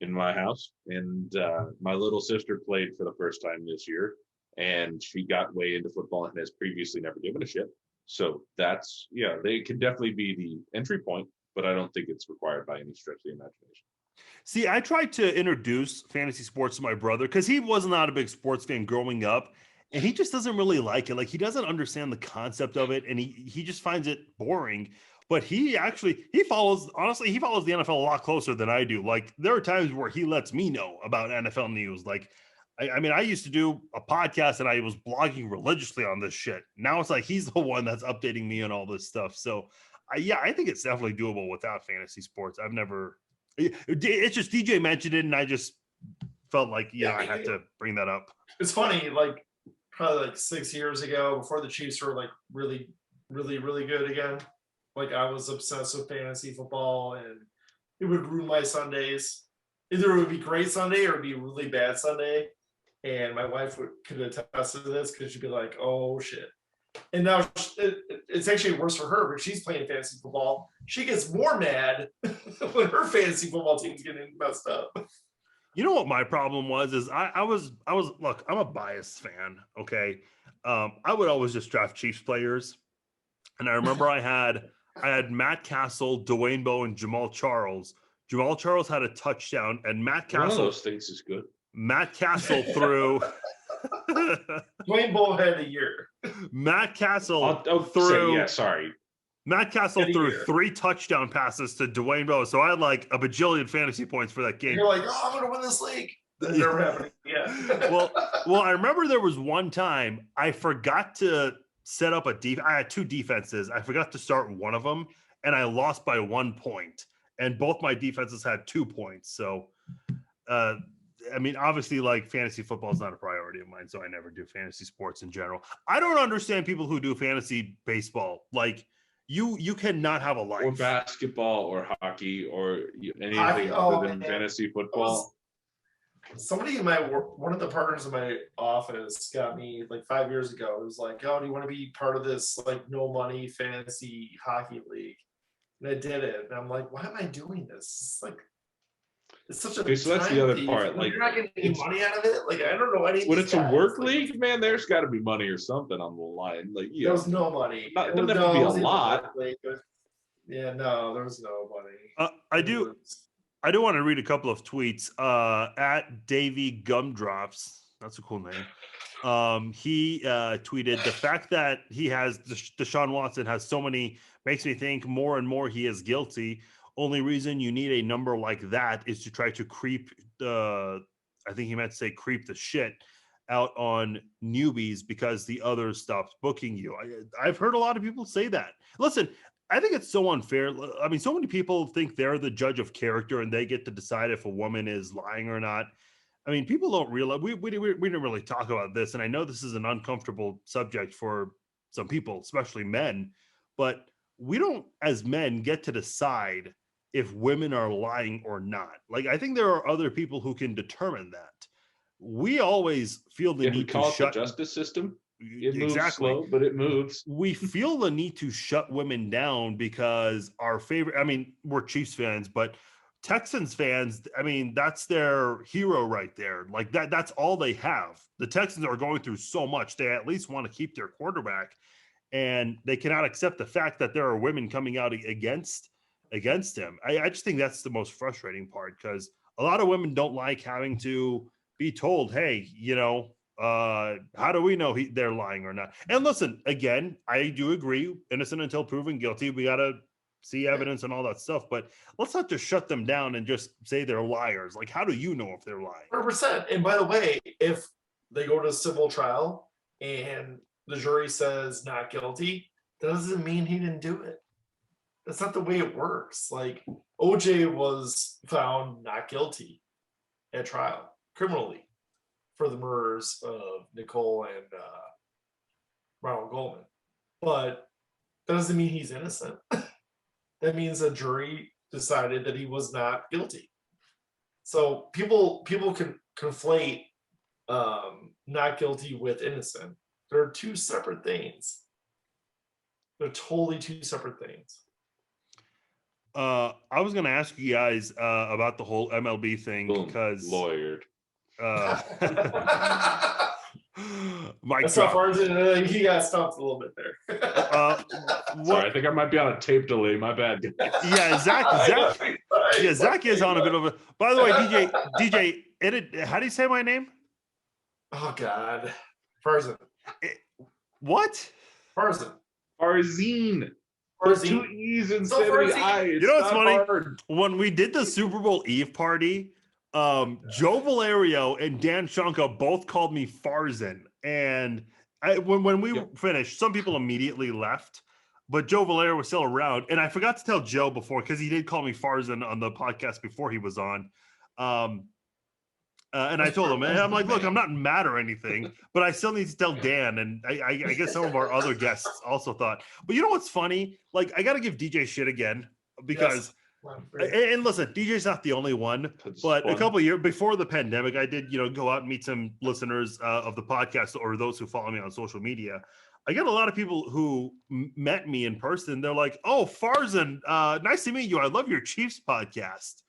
in my house, and my little sister played for the first time this year, and she got way into football and has previously never given a shit. So that's, they can definitely be the entry point, but I don't think it's required by any stretch of the imagination. See, I tried to introduce fantasy sports to my brother because he was not a big sports fan growing up, and he just doesn't really like it. Like, he doesn't understand the concept of it, and he just finds it boring. But he follows the NFL a lot closer than I do. Like, there are times where he lets me know about NFL news. Like, I mean, I used to do a podcast and I was blogging religiously on this shit. Now it's like he's the one that's updating me on all this stuff. So, I think it's definitely doable without fantasy sports. It's just DJ mentioned it, and I just felt like, I had to bring that up. It's funny, like probably like 6 years ago, before the Chiefs were like really, really, really good again. Like, I was obsessed with fantasy football, and it would ruin my Sundays. Either it would be great Sunday or it would be really bad Sunday. And my wife could attest to this because she'd be like, "Oh shit." And now it's actually worse for her because she's playing fantasy football. She gets more mad when her fantasy football team's getting messed up. You know what my problem was is I was look, I'm a biased fan. Okay. I would always just draft Chiefs players. And I remember I had Matt Castle, Dwayne Bowe, and Jamal Charles. Jamal Charles had a touchdown, and Matt Castle. One of those things is good. Matt Castle threw. Dwayne Bowe had a year. Matt Castle threw. Sorry. Matt Castle threw 3 touchdown passes to Dwayne Bowe. So I had like a bajillion fantasy points for that game. And you're like, "Oh, I'm going to win this league." That never happened. Yeah. well, I remember there was one time I forgot to set up I had 2 defenses. I forgot to start one of them, and I lost by 1 point. And both my defenses had 2 points. So I mean, obviously, like fantasy football is not a priority of mine, so I never do fantasy sports in general. I don't understand people who do fantasy baseball. Like you cannot have a life. Or basketball or hockey or anything Hockey, other than fantasy football. Somebody in my work, one of the partners in my office got me like 5 years ago. It was like, oh, do you want to be part of this like no money fantasy hockey league? And I did it. And I'm like, why am I doing this? It's like, it's such a Okay, so that's the other part. Like, you're not getting any money out of it. Like, I don't know any. When it's a work league, man, there's got to be money or something on the line. Like, yeah, There's no money. There doesn't have to be a lot. Yeah, no, there's no money. I do want to read a couple of tweets. At Davey Gumdrops, that's a cool name. He tweeted, the fact that he has Deshaun Watson has so many makes me think more and more he is guilty. Only reason you need a number like that is to try to creep I think he meant to say creep the shit out on newbies because the others stopped booking you. I've heard a lot of people say that. Listen, I think it's so unfair. I mean, so many people think they're the judge of character and they get to decide if a woman is lying or not. I mean, people don't realize we didn't really talk about this, and I know this is an uncomfortable subject for some people, especially men, but we don't, as men, get to decide if women are lying or not. Like, I think there are other people who can determine that. We always feel the need to shut the justice system. It moves exactly slow, but it moves. We feel the need to shut women down because our favorite, I mean, we're Chiefs fans, but Texans fans, I mean, that's their hero right there. Like that's all they have. The Texans are going through so much. They at least want to keep their quarterback, and they cannot accept the fact that there are women coming out against him. I just think that's the most frustrating part, because a lot of women don't like having to be told, hey, how do we know they're lying or not? And listen, again, I do agree, innocent until proven guilty. We got to see evidence and all that stuff, but let's not just shut them down and just say they're liars. Like, how do you know if they're lying? 100%. And by the way, if they go to civil trial and the jury says not guilty, that doesn't mean he didn't do it. That's not the way it works. Like, OJ was found not guilty at trial criminally for the murders of Nicole and Ronald Goldman. But that doesn't mean he's innocent. That means a jury decided that he was not guilty. So people can conflate not guilty with innocent. They're two separate things. They're totally two separate things. I was going to ask you guys about the whole MLB thing because lawyered. Mike, so far he got stumped a little bit there. Sorry, I think I might be on a tape delay. My bad. Yeah, Zach is on a bit of a. By the way, DJ, how do you say my name? Oh God, Farzin. What? Farzin. Farzin. Two E's instead of the I's. You know what's funny? Hard. When we did the Super Bowl Eve party, Joe Valerio and Dan Shunka both called me Farzin. And when we finished, some people immediately left, but Joe Valerio was still around. And I forgot to tell Joe before, because he did call me Farzin on the podcast before he was on. And I told him, and I'm like, look, I'm not mad or anything, but I still need to tell Dan. And I guess some of our other guests also thought. But you know what's funny? Like, I got to give DJ shit again, because and listen, DJ's not the only one, but a couple of years before the pandemic, I did, go out and meet some listeners of the podcast, or those who follow me on social media. I get a lot of people who met me in person. They're like, oh, Farzin, nice to meet you. I love your Chiefs podcast.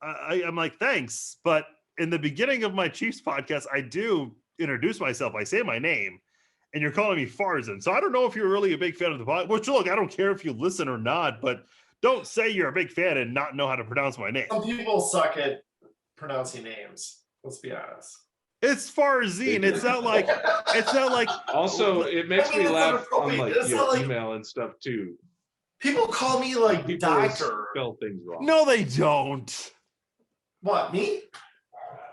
I'm like, thanks. But in the beginning of my Chiefs podcast, I do introduce myself. I say my name, and you're calling me Farzin. So I don't know if you're really a big fan of the podcast. Which, look, I don't care if you listen or not, but don't say you're a big fan and not know how to pronounce my name. Some people suck at pronouncing names. Let's be honest. It's Farzin. It's not like. Also, it makes me laugh on your email and stuff too. People call me like people doctor. Spell things wrong. No, they don't. What, me?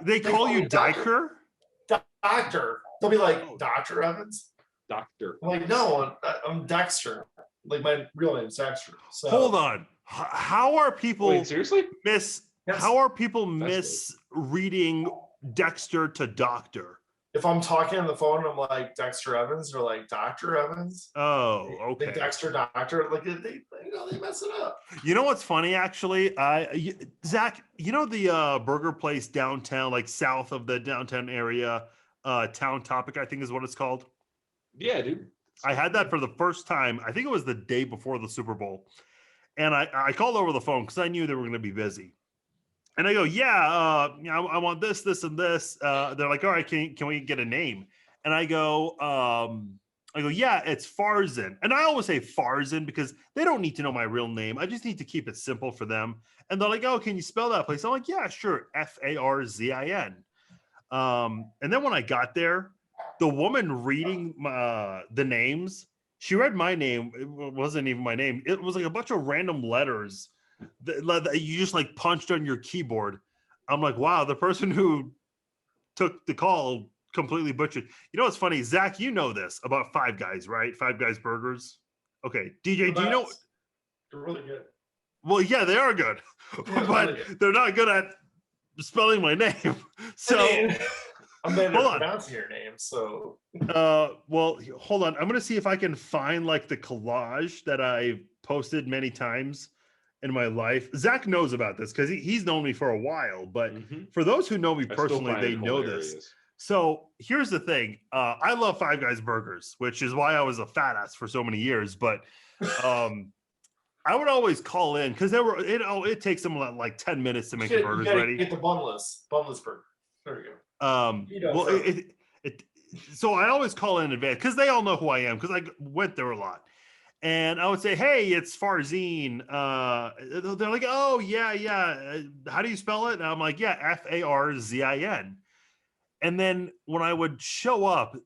They call you Diker? Doctor. They'll be like, Dr. Evans? Doctor. I'm like, no, I'm Dexter. Like, my real name's Dexter. So. Hold on. How are people Wait, seriously? How are people That's misreading Dexter to Doctor? If I'm talking on the phone, I'm like Dexter Evans or like Dr. Evans. Oh, They okay. Dexter Doctor, like they mess it up. You know what's funny, actually? Zach, you know the burger place downtown, like south of the downtown area, Town Topic, I think is what it's called. Yeah, dude. I had that for the first time. I think it was the day before the Super Bowl. And I called over the phone because I knew they were going to be busy. And I go, yeah, I want this, this, and this. They're like, all right, can we get a name? And I go, yeah, it's Farzin. And I always say Farzin because they don't need to know my real name. I just need to keep it simple for them. And they're like, oh, can you spell that place? I'm like, yeah, sure. Farzin. And then when I got there, the woman reading the names, she read my name. It wasn't even my name. It was like a bunch of random letters that you just like punched on your keyboard. I'm like, wow, the person who took the call completely butchered. You know what's funny, Zach? You know this about Five Guys, right? Five Guys Burgers. Okay, DJ, do you know? They're really good. Well, yeah, they are good, Yeah, but really they're not good at spelling my name. So. I'm better Hold at on. pronouncing your name, so Well, hold on. I'm gonna see if I can find like the collage that I posted many times in my life. Zach knows about this because he's known me for a while, but for those who know me personally, they know this. So here's the thing. I love Five Guys burgers, which is why I was a fat ass for so many years. But I would always call in because it takes them like 10 minutes to make the burgers ready. Get the bunless burger. There we go. Well, so I always call in advance because they all know who I am because I went there a lot. And I would say, hey, it's Farzin. They're like, oh, yeah. How do you spell it? And I'm like, yeah, Farzin. And then when I would show up,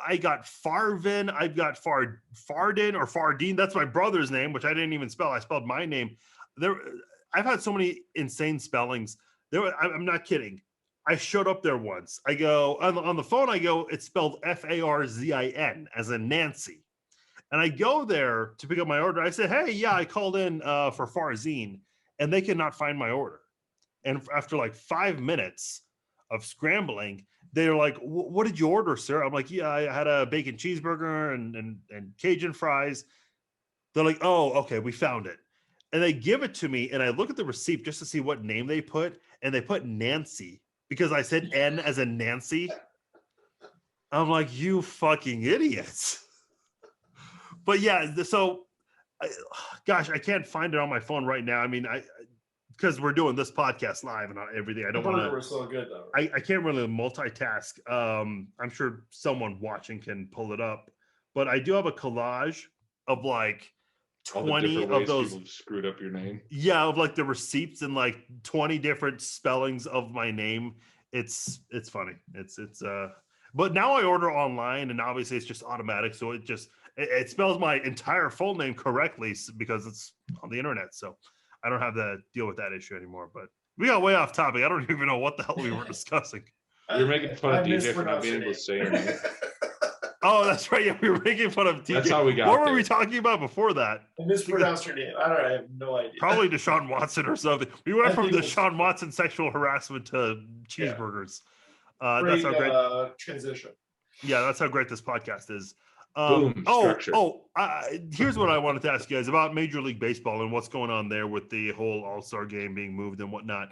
I got Farvin, I've got Fardin or Fardine. That's my brother's name, which I didn't even spell. I spelled my name. I've had so many insane spellings. I'm not kidding. I showed up there once. I go on the phone. I go, it's spelled Farzin as in Nancy. And I go there to pick up my order. I said, hey, yeah, I called in for Farzin, and they cannot find my order. And after like 5 minutes of scrambling, they're like, what did you order, sir? I'm like, yeah, I had a bacon cheeseburger and Cajun fries. They're like, oh, okay, we found it. And they give it to me, and I look at the receipt just to see what name they put, and they put Nancy. Because I said N as in Nancy. I'm like, you fucking idiots. But yeah, so, gosh, I can't find it on my phone right now. I mean, because we're doing this podcast live and everything. I don't want to. We're so good though. I can't really multitask. I'm sure someone watching can pull it up. But I do have a collage of like 20 of those screwed up your name. Yeah, of like the receipts and like 20 different spellings of my name. It's funny. But now I order online and obviously it's just automatic, so it spells my entire full name correctly because it's on the internet, so I don't have to deal with that issue anymore. But we got way off topic. I don't even know what the hell we were discussing. You're making fun of DJ for not being able to say anything. Oh, that's right. Yeah, we were making fun of DJ. That's how we got What were we talking about before that? I mispronounced your name. I have no idea. Probably Deshaun Watson or something. We went from Deshaun Watson sexual harassment to cheeseburgers. Yeah. That's how great transition. Yeah, that's how great this podcast is. Boom, here's what I wanted to ask you guys about Major League Baseball and what's going on there with the whole All-Star game being moved and whatnot.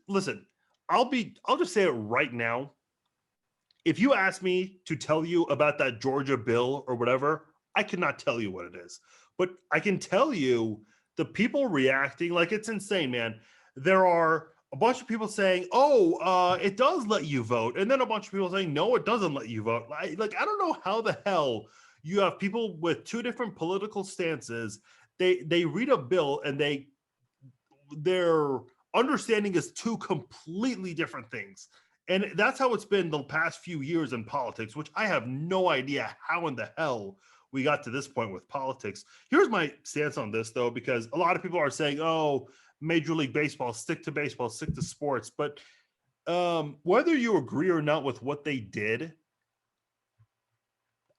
Listen, I'll just say it right now. If you ask me to tell you about that Georgia bill or whatever, I cannot tell you what it is. But I can tell you the people reacting like it's insane, man. There are a bunch of people saying, it does let you vote. And then a bunch of people saying, no, it doesn't let you vote. I don't know how the hell you have people with two different political stances. They read a bill and their understanding is two completely different things. And that's how it's been the past few years in politics, which I have no idea how in the hell we got to this point with politics. Here's my stance on this, though, because a lot of people are saying, Major League Baseball, stick to sports. But whether you agree or not with what they did,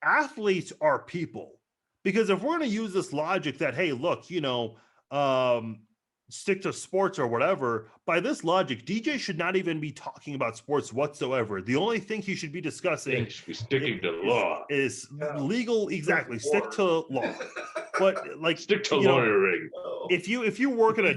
athletes are people. Because if we're going to use this logic that, hey, look, stick to sports or whatever. By this logic, DJ should not even be talking about sports whatsoever. The only thing he should be discussing should be sticking to law. Is Yeah. legal. Exactly. Stick to law. But like, stick to lawyering. If you work at a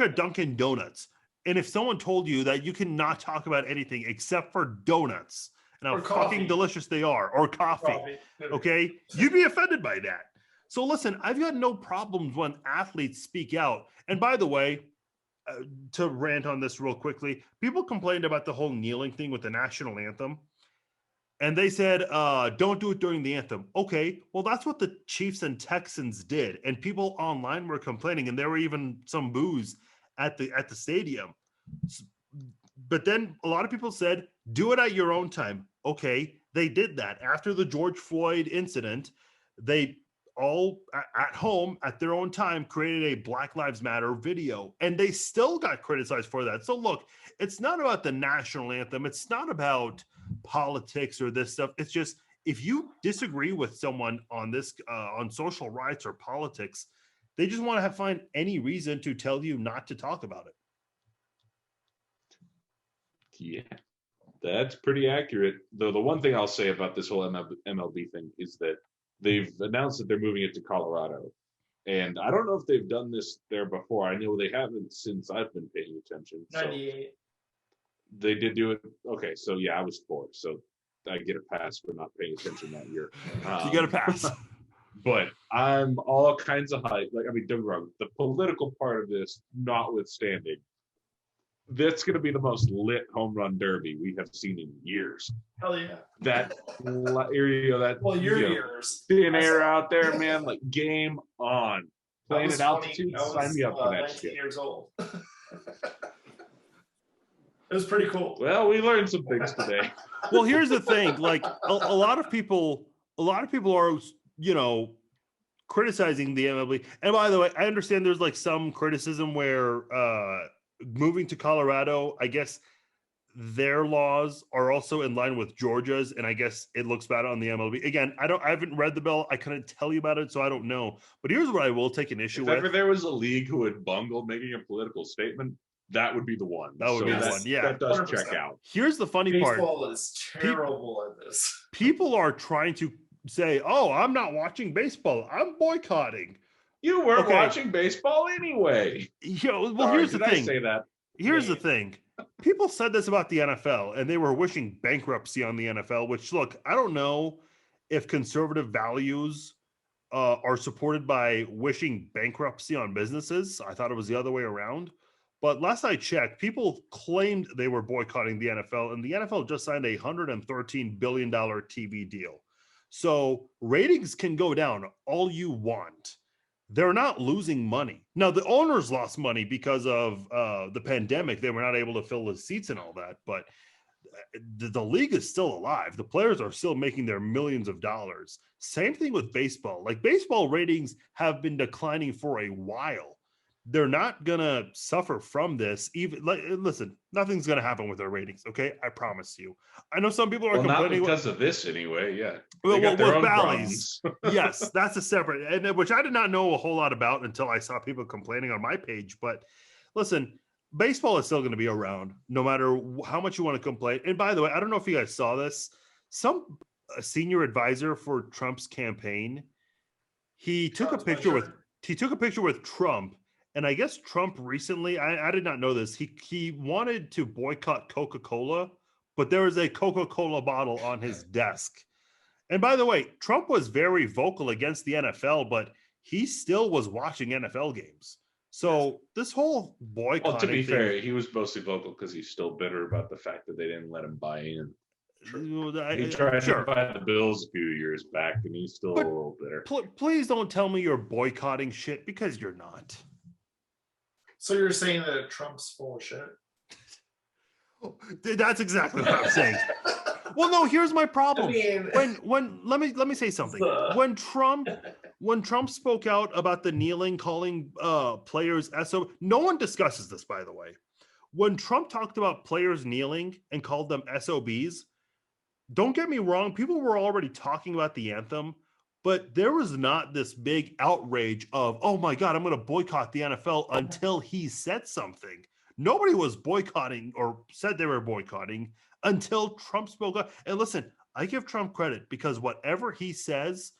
Dunkin' Donuts, and if someone told you that you cannot talk about anything except for donuts and how fucking delicious they are, or coffee. Okay, you'd be offended by that. So listen, I've got no problems when athletes speak out. And by the way, to rant on this real quickly, people complained about the whole kneeling thing with the national anthem. And they said, don't do it during the anthem. Okay, well, that's what the Chiefs and Texans did. And people online were complaining, and there were even some boos at the stadium. But then a lot of people said, do it at your own time. Okay, they did that. After the George Floyd incident, they all at home at their own time created a Black Lives Matter video, and they still got criticized for that. So look, it's not about the national anthem. It's not about politics or this stuff. It's just, if you disagree with someone on this, on social rights or politics, they just want to find any reason to tell you not to talk about it. Yeah, that's pretty accurate. Though the one thing I'll say about this whole MLB thing is that they've announced that they're moving it to Colorado. And I don't know if they've done this there before. I know they haven't since I've been paying attention. 98. They did do it. Okay, so yeah, I was 4. So I get a pass for not paying attention that year. You got a pass. But I'm all kinds of hype. Like, I mean, don't get me wrong, the political part of this notwithstanding, that's going to be the most lit home run derby we have seen in years. Hell yeah. That area, that years. thin air out there, man, like game on. Playing at altitude, sign me up for that 19 shit. years old. It was pretty cool. Well, we learned some things today. Well, here's the thing. Like a lot of people are, criticizing the MLB. And by the way, I understand there's like some criticism where moving to Colorado, I guess their laws are also in line with Georgia's, and I guess it looks bad on the MLB. Again, I haven't read the bill. I couldn't tell you about it, so I don't know. But here's what I will take an issue with. If ever there was a league who would bungle making a political statement, that would be the one. That would be the one. Yeah, that does 100%. check out. Here's the funny part. Baseball is terrible at this. People are trying to say, "Oh, I'm not watching baseball. I'm boycotting." You weren't watching baseball anyway. Here's the thing. I say that? Here's the thing. People said this about the NFL, and they were wishing bankruptcy on the NFL, which, look, I don't know if conservative values are supported by wishing bankruptcy on businesses. I thought it was the other way around. But last I checked, people claimed they were boycotting the NFL, and the NFL just signed a $113 billion TV deal. So ratings can go down all you want. They're not losing money. Now, the owners lost money because of the pandemic. They were not able to fill the seats and all that, but the league is still alive. The players are still making their millions of dollars. Same thing with baseball. Like, baseball ratings have been declining for a while. They're not going to suffer from this. Even listen, nothing's going to happen with their ratings. Okay. I promise you. I know some people are complaining. Not because of this anyway. Yeah. Well, with Bally's. Yes. That's a separate, and which I did not know a whole lot about until I saw people complaining on my page. But listen, baseball is still going to be around no matter how much you want to complain. And by the way, I don't know if you guys saw this. A senior advisor for Trump's campaign, he took a picture with Trump. And I guess Trump recently, I did not know this, he wanted to boycott Coca-Cola, but there was a Coca-Cola bottle on his desk. And by the way, Trump was very vocal against the NFL, but he still was watching NFL games. So this whole boycott. Well, to be fair, he was mostly vocal because he's still bitter about the fact that they didn't let him buy in. He tried to buy the Bills a few years back, and he's still a little bitter. Please don't tell me you're boycotting shit, because you're not. So you're saying that Trump's full of shit? That's exactly what I'm saying. Well, no, here's my problem. When let me say something. When Trump spoke out about the kneeling, calling players SOB, no one discusses this, by the way. When Trump talked about players kneeling and called them SOBs, don't get me wrong, people were already talking about the anthem, But there was not this big outrage of, oh my God, I'm going to boycott the NFL until he said something. Nobody was boycotting or said they were boycotting until Trump spoke up. And listen, I give Trump credit because whatever he says,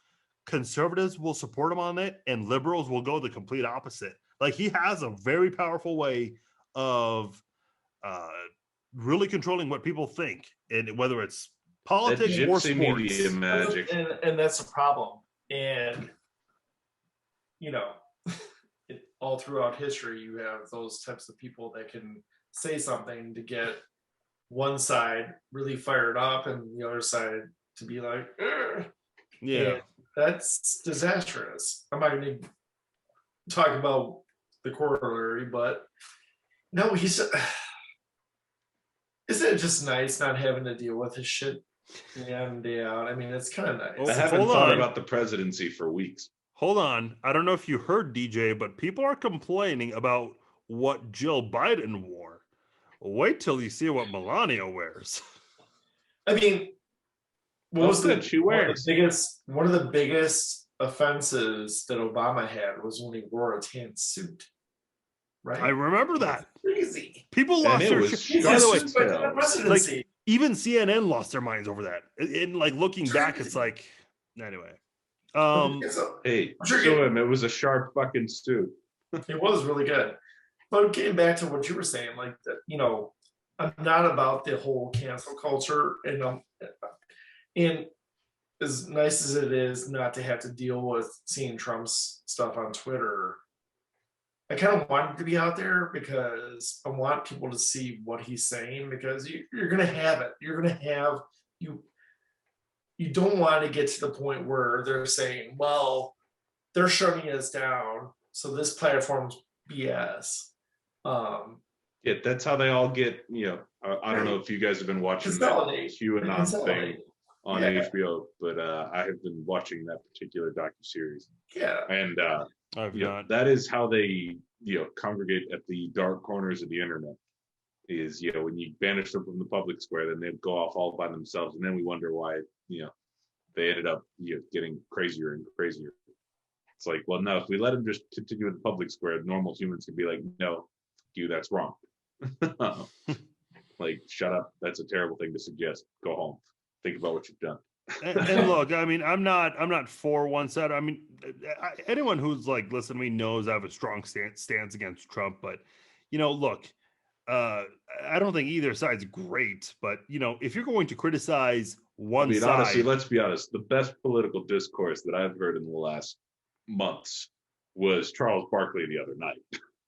conservatives will support him on it and liberals will go the complete opposite. Like he has a very powerful way of really controlling what people think, and whether it's politics or gypsy sports. media magic. And that's a problem. And, you know, all throughout history, you have those types of people that can say something to get one side really fired up and the other side to be like, "Ugh." Yeah. And that's disastrous. I'm not going to talk about the corollary, but no, he's. Isn't it just nice not having to deal with his shit day in and day out? I mean, it's kind of nice. I haven't Hold thought on. about the presidency for weeks. Hold on. I don't know if you heard, DJ, but people are complaining about what Jill Biden wore. Wait till you see what Melania wears. I mean, what was good, she wears. one of the biggest offenses that Obama had was when he wore a tan suit. Right? I remember that. Crazy. People And lost it their was shit. By the way, It's like the presidency. like even CNN lost their minds over that. And like looking back, it's like anyway. Hey, Sure, show him. It was a sharp fucking suit. It was really good. But getting back to what you were saying, like that, you know, I'm not about the whole cancel culture, and as nice as it is not to have to deal with seeing Trump's stuff on Twitter, I kind of want it to be out there because I want people to see what he's saying, because you're gonna have it. You're gonna have you don't want to get to the point where they're saying, well, they're shutting us down, so this platform's BS. Yeah, that's how they all get, you know, I don't know if you guys have been watching that QAnon thing on HBO, but I have been watching that particular docuseries. Yeah. And I've you know, not. that is how they, you know, congregate at the dark corners of the internet. Is, you know, when you banish them from the public square, then they'd go off all by themselves, and then we wonder why, you know, they ended up, you know, getting crazier and crazier. It's like, well, no, if we let them just continue in the public square, normal humans can be like, no, you, that's wrong. Like, shut up. That's a terrible thing to suggest. Go home. Think about what you've done. And look, I mean, I'm not for one side. I mean, anyone who's like, listen to me knows I have a strong stance against Trump. But, you know, look, I don't think either side's great. But, you know, if you're going to criticize one side, honestly, let's be honest. The best political discourse that I've heard in the last months was Charles Barkley the other night.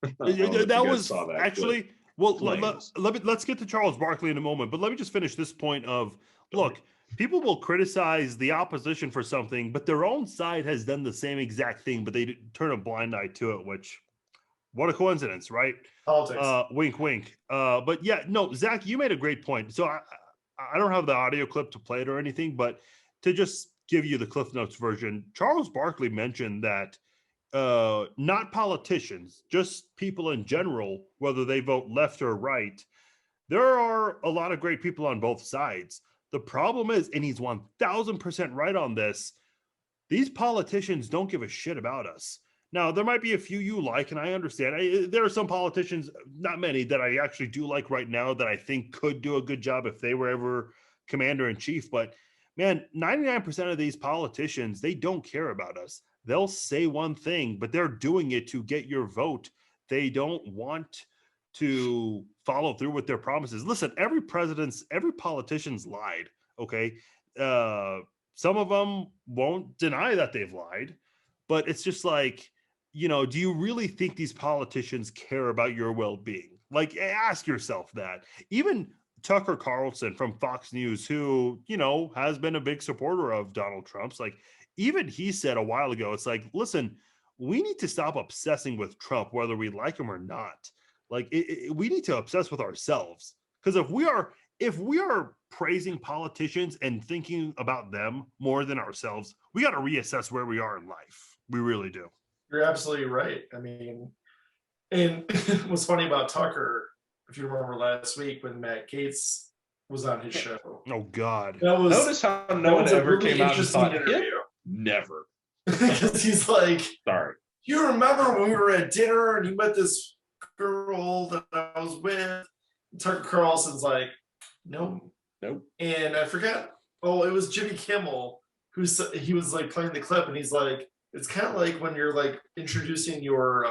that was actually clip. well. Let's get to Charles Barkley in a moment. But let me just finish this point of look. People will criticize the opposition for something, but their own side has done the same exact thing, but they turn a blind eye to it, which, what a coincidence, right? Politics. Wink, wink. But yeah, no, Zach, you made a great point. So I don't have the audio clip to play it or anything, but to just give you the Cliff Notes version, Charles Barkley mentioned that not politicians, just people in general, whether they vote left or right, there are a lot of great people on both sides. The problem is, and he's 1000% right on this, these politicians don't give a shit about us. Now, there might be a few you like, and I understand. There are some politicians, not many, that I actually do like right now that I think could do a good job if they were ever commander-in-chief. But, man, 99% of these politicians, they don't care about us. They'll say one thing, but they're doing it to get your vote. They don't want to follow through with their promises. Listen, every politician's lied, okay? Some of them won't deny that they've lied, but it's just like, you know, do you really think these politicians care about your well-being? Like, ask yourself that. Even Tucker Carlson from Fox News, who, you know, has been a big supporter of Donald Trump's, like, even he said a while ago, it's like, listen, we need to stop obsessing with Trump, whether we like him or not. Like, we need to obsess with ourselves, because if we are praising politicians and thinking about them more than ourselves, we got to reassess where we are in life. We really do. You're absolutely right. I mean, and what's funny about Tucker, if you remember last week when Matt Gaetz was on his show. Oh God! Notice how no one ever came out and thought Never. Because he's like, Sorry. you remember when we were at dinner and you met this girl that I was with? Tucker Carlson's like, nope. And I forgot. Oh, it was Jimmy Kimmel he was like playing the clip, and he's like, it's kind of like when you're like introducing your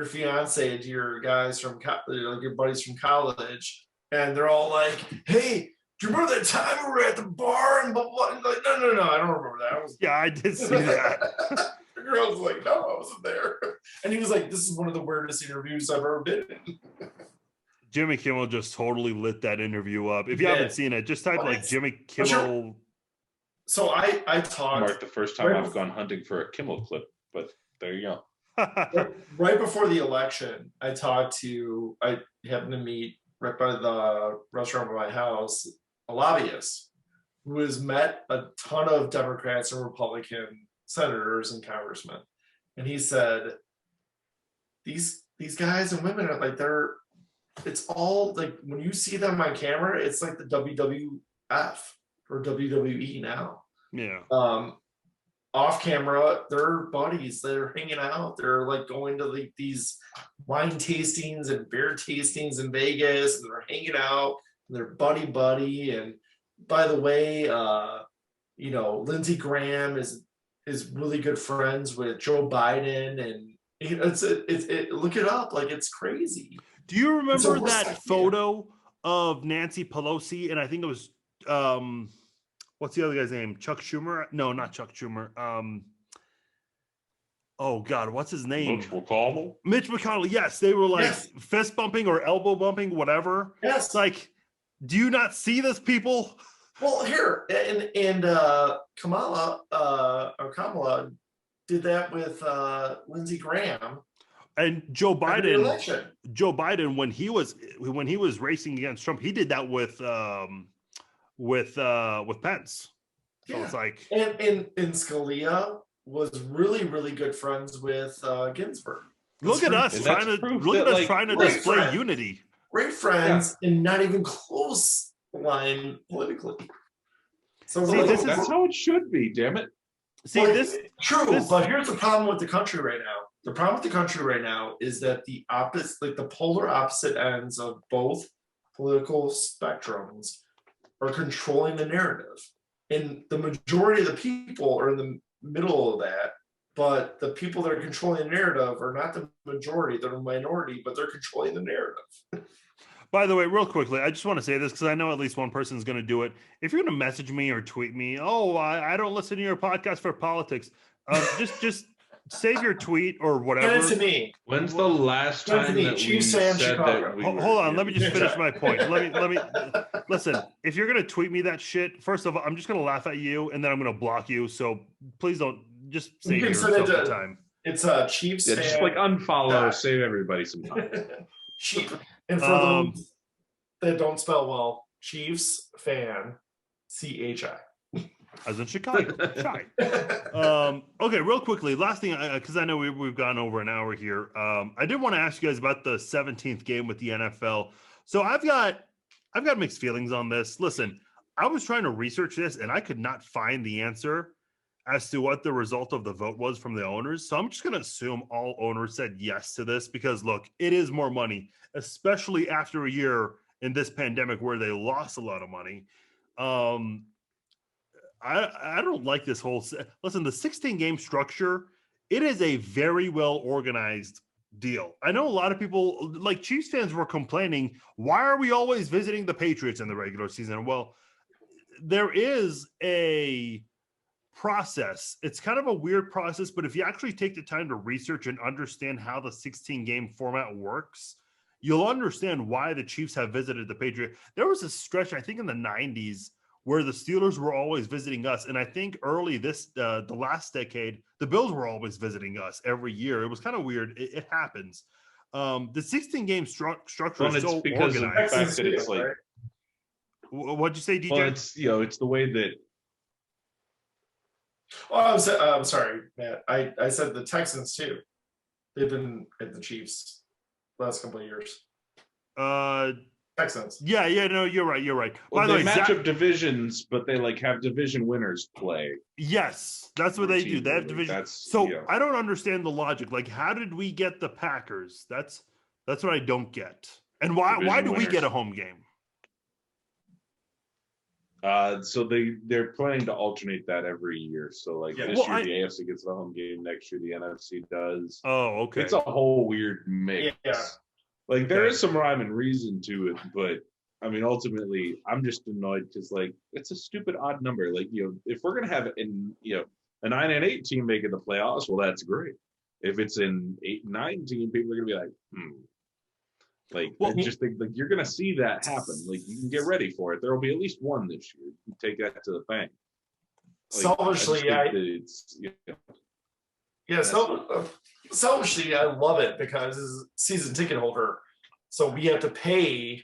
fiance to your guys from like your buddies from college, and they're all like, hey, do you remember that time we were at the bar and blah blah? And like, no, I don't remember that. I did see that. The girl was like, no, I wasn't there. And he was like, this is one of the weirdest interviews I've ever been in. Jimmy Kimmel just totally lit that interview up. If you haven't seen it, just type like Jimmy Kimmel. Sure. So I talked. Mark, the first time I've gone hunting for a Kimmel clip, but there you go. Right before the election, I happened to meet right by the restaurant by my house, a lobbyist who has met a ton of Democrats and Republican senators and congressmen. And he said, these guys and women are like, it's all like, when you see them on camera, it's like the WWF or WWE now. Yeah. Off camera, they're buddies. They're hanging out. They're like going to like these wine tastings and beer tastings in Vegas, and they're hanging out. And they're buddy. And by the way, Lindsey Graham is really good friends with Joe Biden, and it's look it up, like it's crazy. Do you remember that photo of Nancy Pelosi? And I think it was, what's the other guy's name? Chuck Schumer? No, not Chuck Schumer. Oh God, what's his name? Mitch McConnell. Mitch McConnell. Yes, they were like fist bumping or elbow bumping, whatever. Yes. Like, do you not see this, people? Well, here and Kamala did that with Lindsey Graham. And Joe Biden, when he was racing against Trump, he did that with Pence. So it's like, and Scalia was really, really good friends with Ginsburg. Look at us trying to display unity. Great friends, and not even close line politically. So that's how it should be. Damn it. But here's the problem with the country right now. The problem with the country right now is that the polar opposite ends of both political spectrums are controlling the narrative. And the majority of the people are in the middle of that, but the people that are controlling the narrative are not the majority, they're the minority, but they're controlling the narrative. By the way, real quickly, I just want to say this because I know at least one person is going to do it. If you're going to message me or tweet me, I don't listen to your podcast for politics, just save your tweet or whatever. Send it to me. When's the last time that we said that? Hold on, let me just finish my point. Let me listen. If you're gonna tweet me that shit, first of all, I'm just gonna laugh at you and then I'm gonna block you. So please don't just save yourself the time. It's Chiefs. Yeah, just like unfollow. Save everybody some time. Chief, and for those that don't spell well, Chiefs fan, CHI. As in Chicago. Okay, real quickly, last thing, because I know we've gone over an hour here. I did want to ask you guys about the 17th game with the NFL. So I've got mixed feelings on this. Listen, I was trying to research this and I could not find the answer as to what the result of the vote was from the owners. So I'm just going to assume all owners said yes to this because, look, it is more money, especially after a year in this pandemic where they lost a lot of money. I don't like this whole. Listen, the 16-game structure, it is a very well organized deal. I know a lot of people, like Chiefs fans, were complaining, why are we always visiting the Patriots in the regular season? Well, there is a process. It's kind of a weird process, but if you actually take the time to research and understand how the 16-game format works, you'll understand why the Chiefs have visited the Patriots. There was a stretch, I think in the 90s, where the Steelers were always visiting us. And I think early the last decade, the Bills were always visiting us every year. It was kind of weird. It happens. The 16-game structure is so because organized. Of the fact that it's like, what'd you say, DJ? Well, it's the way that. Well, I'm sorry, Matt. I said the Texans too. They've been at the Chiefs the last couple of years. Texans. Yeah, no, you're right. Well, By the they way, match Zach, up divisions, but they like have division winners play. yes, that's what they do. They have routinely. division. That's So yeah. I don't understand the logic. Like, how did we get the Packers? That's what I don't get. And why Division do we get winners. a home game? So they're planning to alternate that every year. So like Yeah. this Well, year the AFC gets the home game, next year the NFC does. Oh, okay. It's a whole weird mix. Yeah. Like there Okay. is some rhyme and reason to it, but I mean ultimately I'm just annoyed because like it's a stupid odd number. Like if we're gonna have a 9-8 team making the playoffs, well that's great. If it's an 8-9 team, people are gonna be like, Like, Well, I just think like you're gonna see that happen. Like, you can get ready for it. There will be at least one this year. You take that to the bank. Like, Selfishly, selfishly, I love it because as a season ticket holder, so we have to pay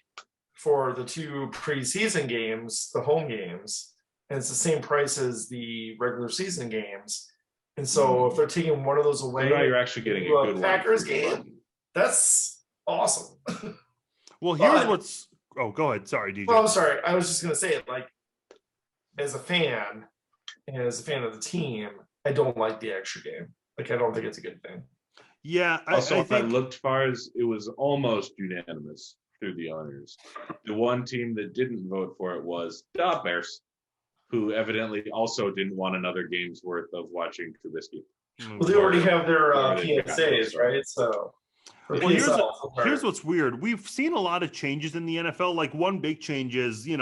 for the 2 preseason games, the home games, and it's the same price as the regular season games. And so if they're taking one of those away, now you're actually getting a to good Packers one for your game. money. That's awesome. Well, here's But- what's. Oh, go ahead. Sorry, DJ. Well, I'm sorry. I was just gonna say it. Like, as a fan and as a fan of the team, I don't like the extra game. Like, I don't think it's a good thing. Yeah, Also, I if I think. looked far as it was almost unanimous through the owners. The one team that didn't vote for it was the Bears, who evidently also didn't want another game's worth of watching Trubisky. Well, they already have their They've got PSAs, those, right? So, or Well, PSL, here's what's weird. We've seen a lot of changes in the NFL. Like, one big change is, the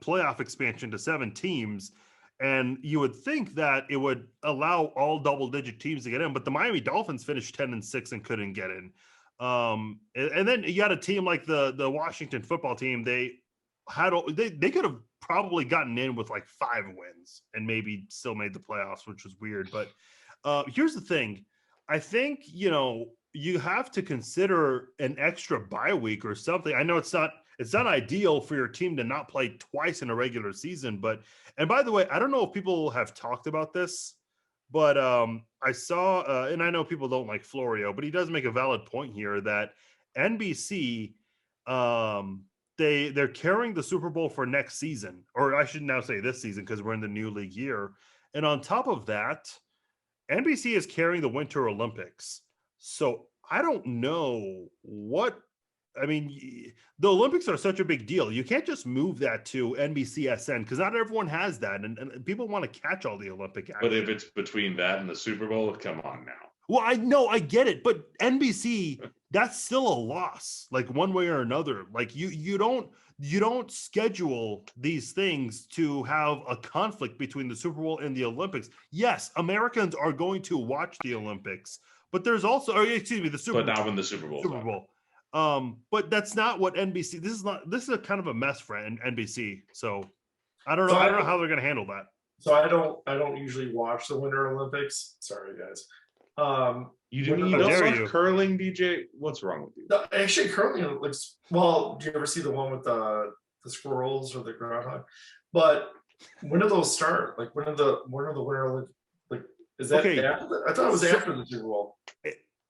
playoff expansion to 7 teams. And you would think that it would allow all double-digit teams to get in, but the Miami Dolphins finished 10-6 and couldn't get in. And then you got a team like the Washington football team. They could have probably gotten in with like 5 wins and maybe still made the playoffs, which was weird. But here's the thing. I think, you have to consider an extra bye week or something. I know it's not ideal for your team to not play twice in a regular season, and by the way, I don't know if people have talked about this, but I saw, and I know people don't like Florio, but he does make a valid point here that NBC, they're carrying the Super Bowl for next season, or I should now say this season because we're in the new league year. And on top of that, NBC is carrying the Winter Olympics. So I don't know the Olympics are such a big deal. You can't just move that to NBCSN because not everyone has that. And people want to catch all the Olympic action. But if it's between that and the Super Bowl, come on now. Well, I know, I get it. But NBC, that's still a loss, like one way or another. Like you don't schedule these things to have a conflict between the Super Bowl and the Olympics. Yes, Americans are going to watch the Olympics. But there's also, the Super Bowl. But not when the Super Bowl. Super Bowl. But that's not what NBC. This is a kind of a mess for NBC. So I don't know. I don't know how they're going to handle that. So I don't usually watch the Winter Olympics. Sorry, guys. You don't watch curling, DJ? What's wrong with you? No, actually, curling looks. Well, do you ever see the one with the squirrels or the groundhog? But when do those start? Like when are the Winter Olympics? Like is that after? I thought it was after the Super Bowl.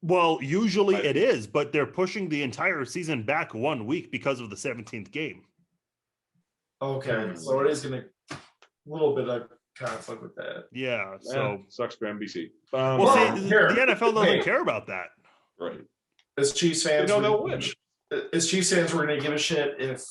Well, usually it is, but they're pushing the entire season back 1 week because of the 17th game. Okay, so it is going to a little bit of conflict with that. Yeah, so sucks for NBC. the NFL doesn't care about that. Right. As Chiefs fans, they'll win. As Chiefs fans, we're going to give a shit if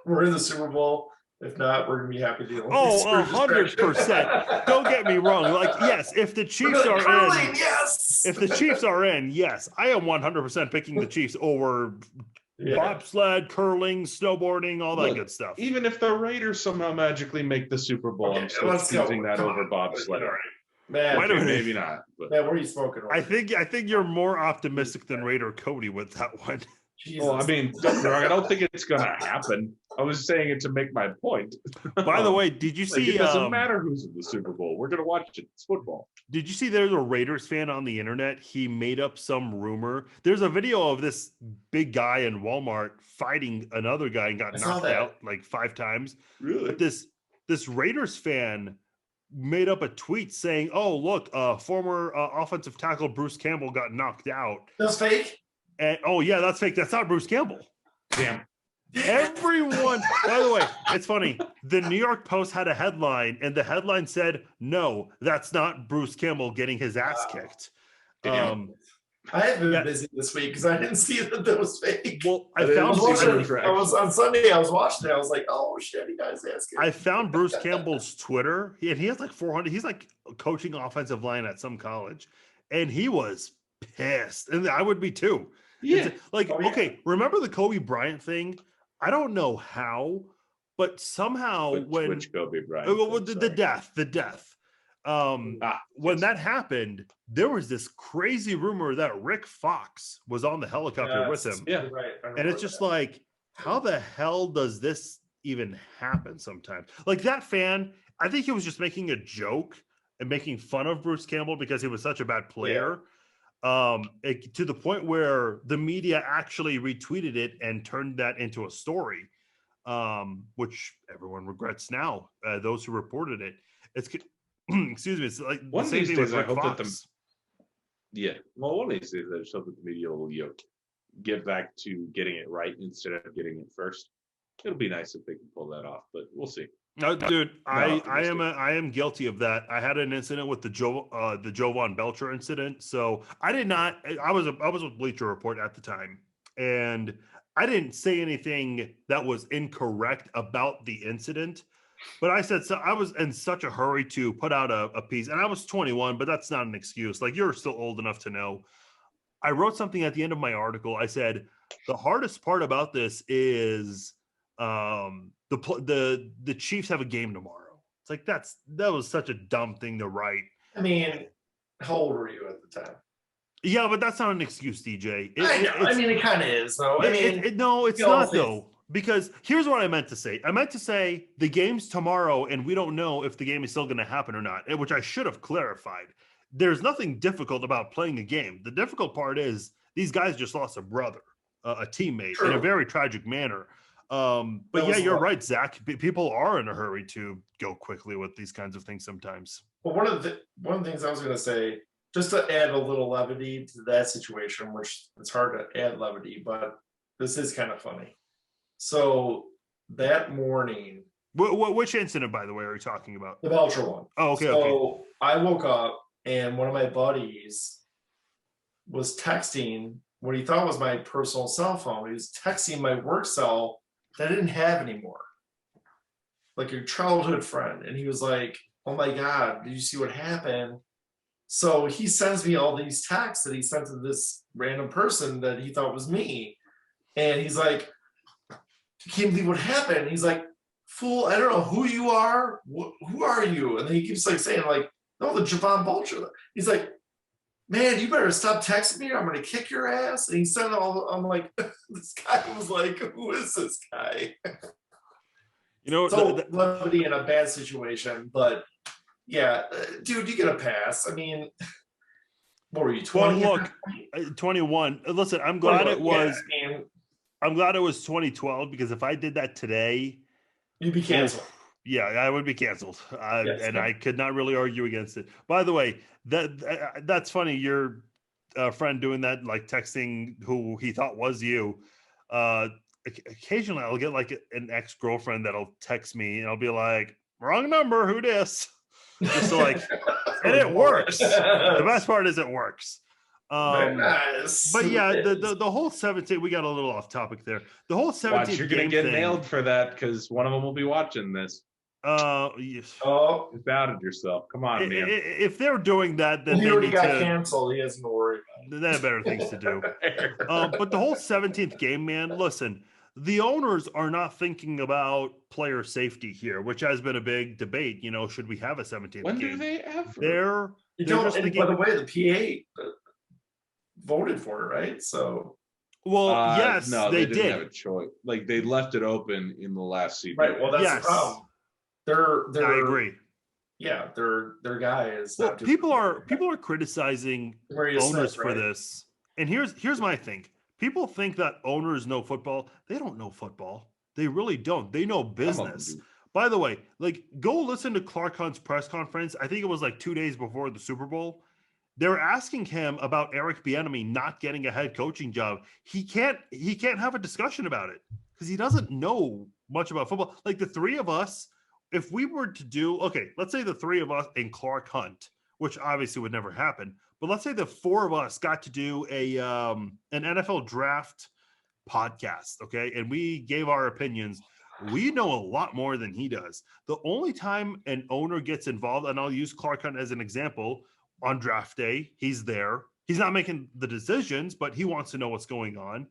we're in the Super Bowl. If not, we're going to be happy to. 100%. Don't get me wrong. Like, yes, if the Chiefs are in, yes. If the Chiefs are in, yes, I am 100% picking the Chiefs over bobsled, curling, snowboarding, all that good stuff. Even if the Raiders somehow magically make the Super Bowl, I'm still choosing that over bobsled. Man, maybe not. But. Man, what are you smoking over? I think you're more optimistic than Raider Cody with that one. Jesus. Well, I mean, don't get me wrong, I don't think it's going to happen. I was saying it to make my point. By the way, did you see? It doesn't matter who's in the Super Bowl. We're going to watch it. It's football. Did you see there's a Raiders fan on the internet? He made up some rumor. There's a video of this big guy in Walmart fighting another guy and got knocked out like 5 times. Really? But this Raiders fan made up a tweet saying, "Oh, look, former offensive tackle Bruce Campbell got knocked out." That's fake. And yeah, that's fake. That's not Bruce Campbell. Damn. Everyone, by the way, it's funny. The New York Post had a headline, and the headline said, "No, that's not Bruce Campbell getting his ass kicked." I have been busy this week because I didn't see that was fake. Well, I was on Sunday. I was watching it. I was like, "Oh shit, he got his ass kicked." I found Bruce Campbell's Twitter, and he has like 400. He's like coaching offensive line at some college, and he was pissed, and I would be too. Yeah, okay. Remember the Kobe Bryant thing? I don't know how, but somehow which Kobe Bryant? The death. When that happened, there was this crazy rumor that Rick Fox was on the helicopter with him. Yeah, right. And it's just like, how the hell does this even happen sometimes? Like that fan, I think he was just making a joke and making fun of Bruce Campbell because he was such a bad player. To the point where the media actually retweeted it and turned that into a story, which everyone regrets now. Those who reported it, it's excuse me. It's like one the of same these thing days. with I Rick hope Fox. that one of these days I just hope that the media will get back to getting it right instead of getting it first. It'll be nice if they can pull that off, but we'll see. No, dude, I am guilty of that. I had an incident with the Jovan Belcher incident. So I was with Bleacher Report at the time, and I didn't say anything that was incorrect about the incident. But I said, so I was in such a hurry to put out a piece, and I was 21, but that's not an excuse. Like, you're still old enough to know. I wrote something at the end of my article. I said, the hardest part about this is the Chiefs have a game tomorrow. It's like, that was such a dumb thing to write. I mean, how old were you at the time? Yeah, but that's not an excuse, DJ. It kind of is, though. No, it's not, though. Because here's what I meant to say. I meant to say the game's tomorrow, and we don't know if the game is still going to happen or not, which I should have clarified. There's nothing difficult about playing a game. The difficult part is these guys just lost a brother, a teammate, in a very tragic manner. But yeah, you're right, Zach. People are in a hurry to go quickly with these kinds of things sometimes. Well, one of the things I was going to say, just to add a little levity to that situation, which it's hard to add levity, but this is kind of funny. So that morning, which incident, by the way, are you talking about? The Belcher one. Oh, okay. So I woke up and one of my buddies was texting what he thought was my personal cell phone. He was texting my work cell that I didn't have anymore, like a childhood friend. And he was like, "Oh my God, did you see what happened?" So he sends me all these texts that he sent to this random person that he thought was me. And he's like, "You can't believe what happened." He's like, "Fool, I don't know who you are. Who are you?" And then he keeps like saying like, "No, the Javon Vulture." He's like, "Man, you better stop texting me or I'm going to kick your ass." And he sent all, I'm like, this guy was like, who is this guy? You know, so levity in a bad situation, but yeah, dude, you get a pass. I mean, what were you, 20? Well, look, 21. Listen, I'm glad it was. Yeah, I'm glad it was 2012 because if I did that today, you'd be canceled. Yeah, I would be canceled, and I could not really argue against it. By the way, that's funny. Your friend doing that, like texting who he thought was you. Occasionally, I'll get like an ex-girlfriend that'll text me, and I'll be like, "Wrong number. Who dis?" Just so like, and it works. The best part is it works. Nice. But yeah, the whole 17. We got a little off topic there. The whole 17. You're gonna get nailed for that because one of them will be watching this. Yes. Oh, you doubted yourself. Come on, man. If they're doing that, then he already got canceled. He has no worry about it. They have better things to do. But the whole 17th game, man. Listen, the owners are not thinking about player safety here, which has been a big debate. You know, should we have a 17th game? When do they ever? They're just thinking, by the way, the PA voted for it, right? So, well, yes, no, they didn't did have a choice. Like they left it open in the last season. Right. Well, that's the problem. I agree. Yeah, their guy is. Well, people are criticizing owners for this, and here's my thing. People think that owners know football. They don't know football. They really don't. They know business. By the way, like go listen to Clark Hunt's press conference. I think it was like 2 days before the Super Bowl. They're asking him about Eric Bieniemy not getting a head coaching job. He can't have a discussion about it. because he doesn't know much about football. Like the three of us, if we were to do, okay, let's say the three of us and Clark Hunt, which obviously would never happen, but let's say the four of us got to do an NFL draft podcast, okay, and we gave our opinions. We know a lot more than he does. The only time an owner gets involved, and I'll use Clark Hunt as an example, on draft day, he's there. He's not making the decisions, but he wants to know what's going on.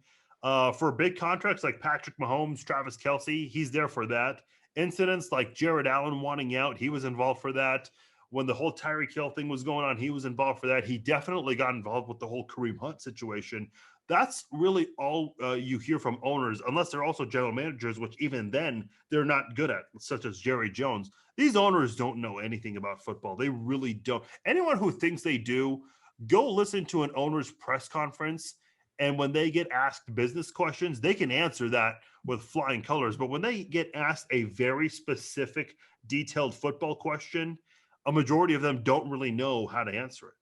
For big contracts like Patrick Mahomes, Travis Kelce, he's there for that. Incidents like Jared Allen wanting out, he was involved for that. When the whole Tyreek Hill thing was going on, he was involved for that. He definitely got involved with the whole Kareem Hunt situation. That's really all you hear from owners, unless they're also general managers, which even then they're not good at, such as Jerry Jones. These owners don't know anything about football. They really don't. Anyone who thinks they do, go listen to an owner's press conference. And when they get asked business questions, they can answer that with flying colors. But when they get asked a very specific, detailed football question, a majority of them don't really know how to answer it.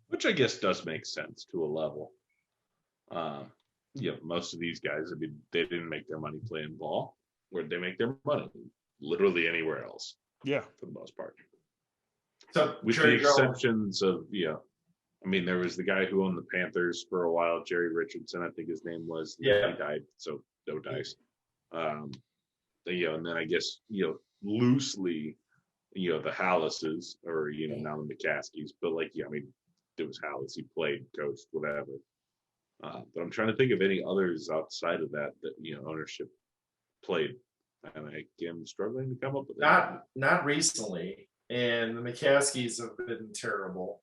Which I guess does make sense to a level. Most of these guys, I mean, they didn't make their money playing ball. Where'd they make their money? Literally anywhere else. Yeah. For the most part. So with the exceptions of, I mean, there was the guy who owned the Panthers for a while, Jerry Richardson, I think his name was. Yeah. He died, so no dice. And then I guess, loosely, the Hallases, or, now the McCaskies, but I mean, it was Hallis, he played, coached, whatever. But I'm trying to think of any others outside of that ownership played, and I am struggling to come up with not recently. And the McCaskies have been terrible.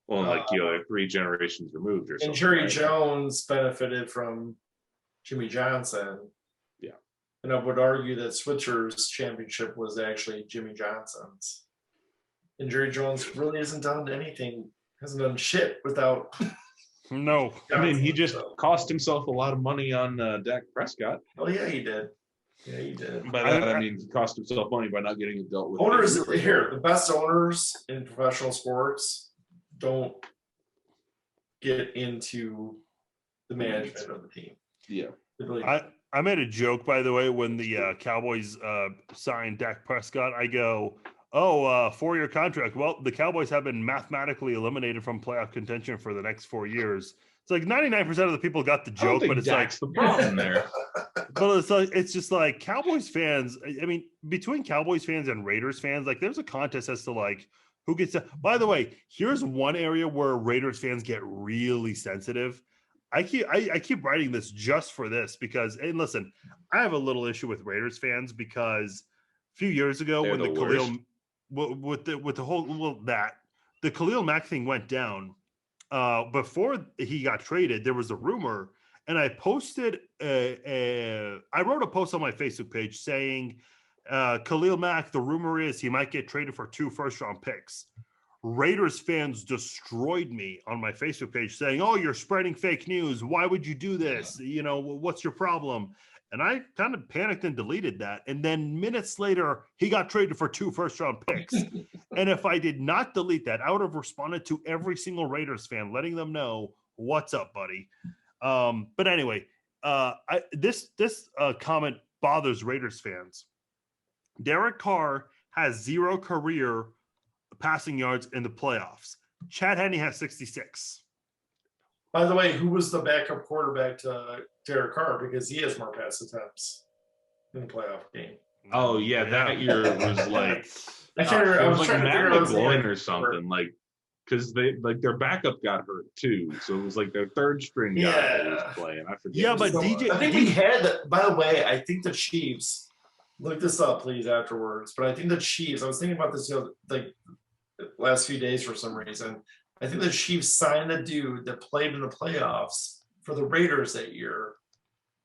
Well, 3 generations removed or something. And Jerry Jones benefited from Jimmy Johnson. Yeah. And I would argue that Switzer's championship was actually Jimmy Johnson's. And Jerry Jones really hasn't done anything, hasn't done shit without. No. I mean, he just cost himself a lot of money on Dak Prescott. Oh, yeah, he did. Yeah, he did. By that, I mean, he cost himself money by not getting it dealt with. Owners here, the best owners in professional sports don't get into the management of the team. Yeah. Really I made a joke, by the way, when the Cowboys signed Dak Prescott. I go, 4-year contract. Well, the Cowboys have been mathematically eliminated from playoff contention for the next 4 years. It's like 99% of the people got the joke, but it's Dak's the problem there. But it's just like Cowboys fans. I mean, between Cowboys fans and Raiders fans, there's a contest as to who gets to. By the way, here's one area where Raiders fans get really sensitive. I keep writing this just for this because, and listen, I have a little issue with Raiders fans because a few years ago when the Khalil the Khalil Mack thing went down, before he got traded, there was a rumor, and I posted I wrote a post on my Facebook page saying Khalil Mack, the rumor is he might get traded for 2 first-round picks. Raiders fans destroyed me on my Facebook page saying, "Oh, you're spreading fake news. Why would you do this? What's your problem?" And I kind of panicked and deleted that. And then minutes later, he got traded for 2 first-round picks. And if I did not delete that, I would have responded to every single Raiders fan, letting them know, "What's up, buddy?" But anyway, this comment bothers Raiders fans. Derek Carr has 0 career passing yards in the playoffs. Chad Henne has 66. By the way, who was the backup quarterback to Derek Carr? Because he has more pass attempts in the playoff game. Oh yeah, that year was like I can't remember. I was trying to figure out McGloin or something because their backup got hurt too, so it was like their 3rd string guy that was playing. I forget. Yeah, but DJ, I think we had. By the way, I think the Chiefs. Look this up, please, afterwards. But I think the Chiefs. I was thinking about this, the last few days for some reason. I think the Chiefs signed a dude that played in the playoffs for the Raiders that year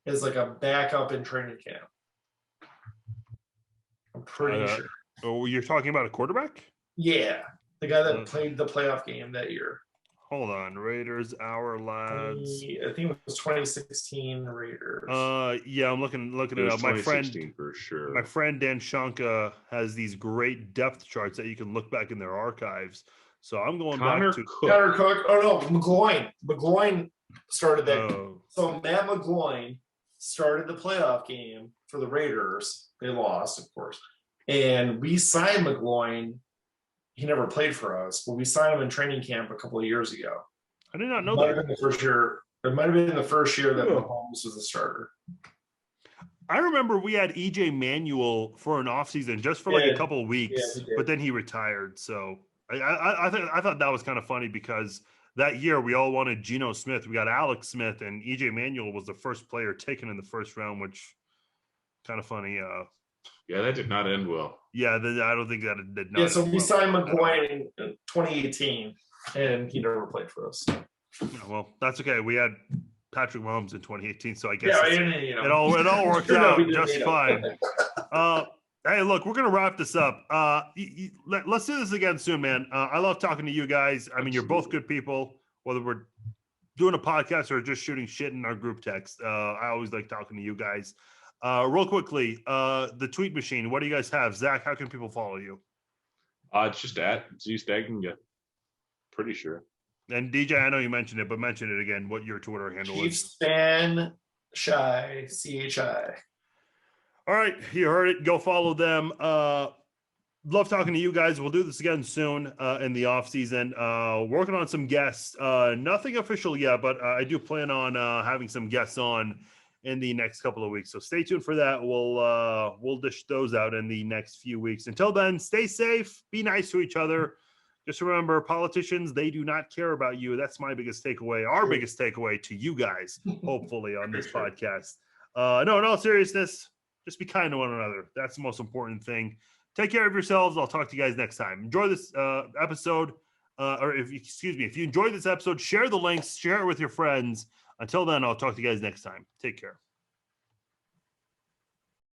as a backup in training camp. I'm pretty sure. Oh, you're talking about a quarterback? Yeah, the guy that played the playoff game that year. Hold on, Raiders, our lads. I think it was 2016 Raiders. Yeah, I'm looking it up. My friend, for sure. My friend Dan Shanka has these great depth charts that you can look back in their archives. So I'm going back to Connor Cook. Oh no, McGloin. McGloin started that. Oh. So Matt McGloin started the playoff game for the Raiders. They lost, of course. And we signed McGloin. He never played for us, but we signed him in training camp a couple of years ago. I did not know Might that. have been the first year. It might have been the first year that Mahomes was a starter. I remember we had EJ Manuel for an offseason just for like a couple of weeks, but then he retired. So I thought that was kind of funny because that year we all wanted Geno Smith. We got Alex Smith, and EJ Manuel was the first player taken in the first round, which kind of funny. Yeah, that did not end well. Yeah, I don't think that it did not. Yeah, so we signed McGloin in 2018, and he never played for us. Yeah, well, that's okay. We had Patrick Mahomes in 2018, so I guess it all worked out just fine. Hey, look, we're gonna wrap this up. Let's do this again soon, man. I love talking to you guys. I mean, you're both good people, whether we're doing a podcast or just shooting shit in our group text. I always like talking to you guys. Real quickly, the tweet machine. What do you guys have, Zach? How can people follow you? It's just at Stegenga. Pretty sure. And DJ, I know you mentioned it, but mention it again. What your Twitter handle is? Chiefs fan shy CHI. All right, you heard it. Go follow them. Love talking to you guys. We'll do this again soon in the off season. Working on some guests. Nothing official yet, but I do plan on having some guests on in the next couple of weeks. So stay tuned for that. We'll dish those out in the next few weeks. Until then, stay safe. Be nice to each other. Just remember, politicians, they do not care about you. That's my biggest takeaway, our biggest takeaway to you guys, hopefully, on this podcast. No, in all seriousness, just be kind to one another. That's the most important thing. Take care of yourselves. I'll talk to you guys next time. Enjoy this episode. If you enjoyed this episode, share the links, share it with your friends. Until then, I'll talk to you guys next time. Take care.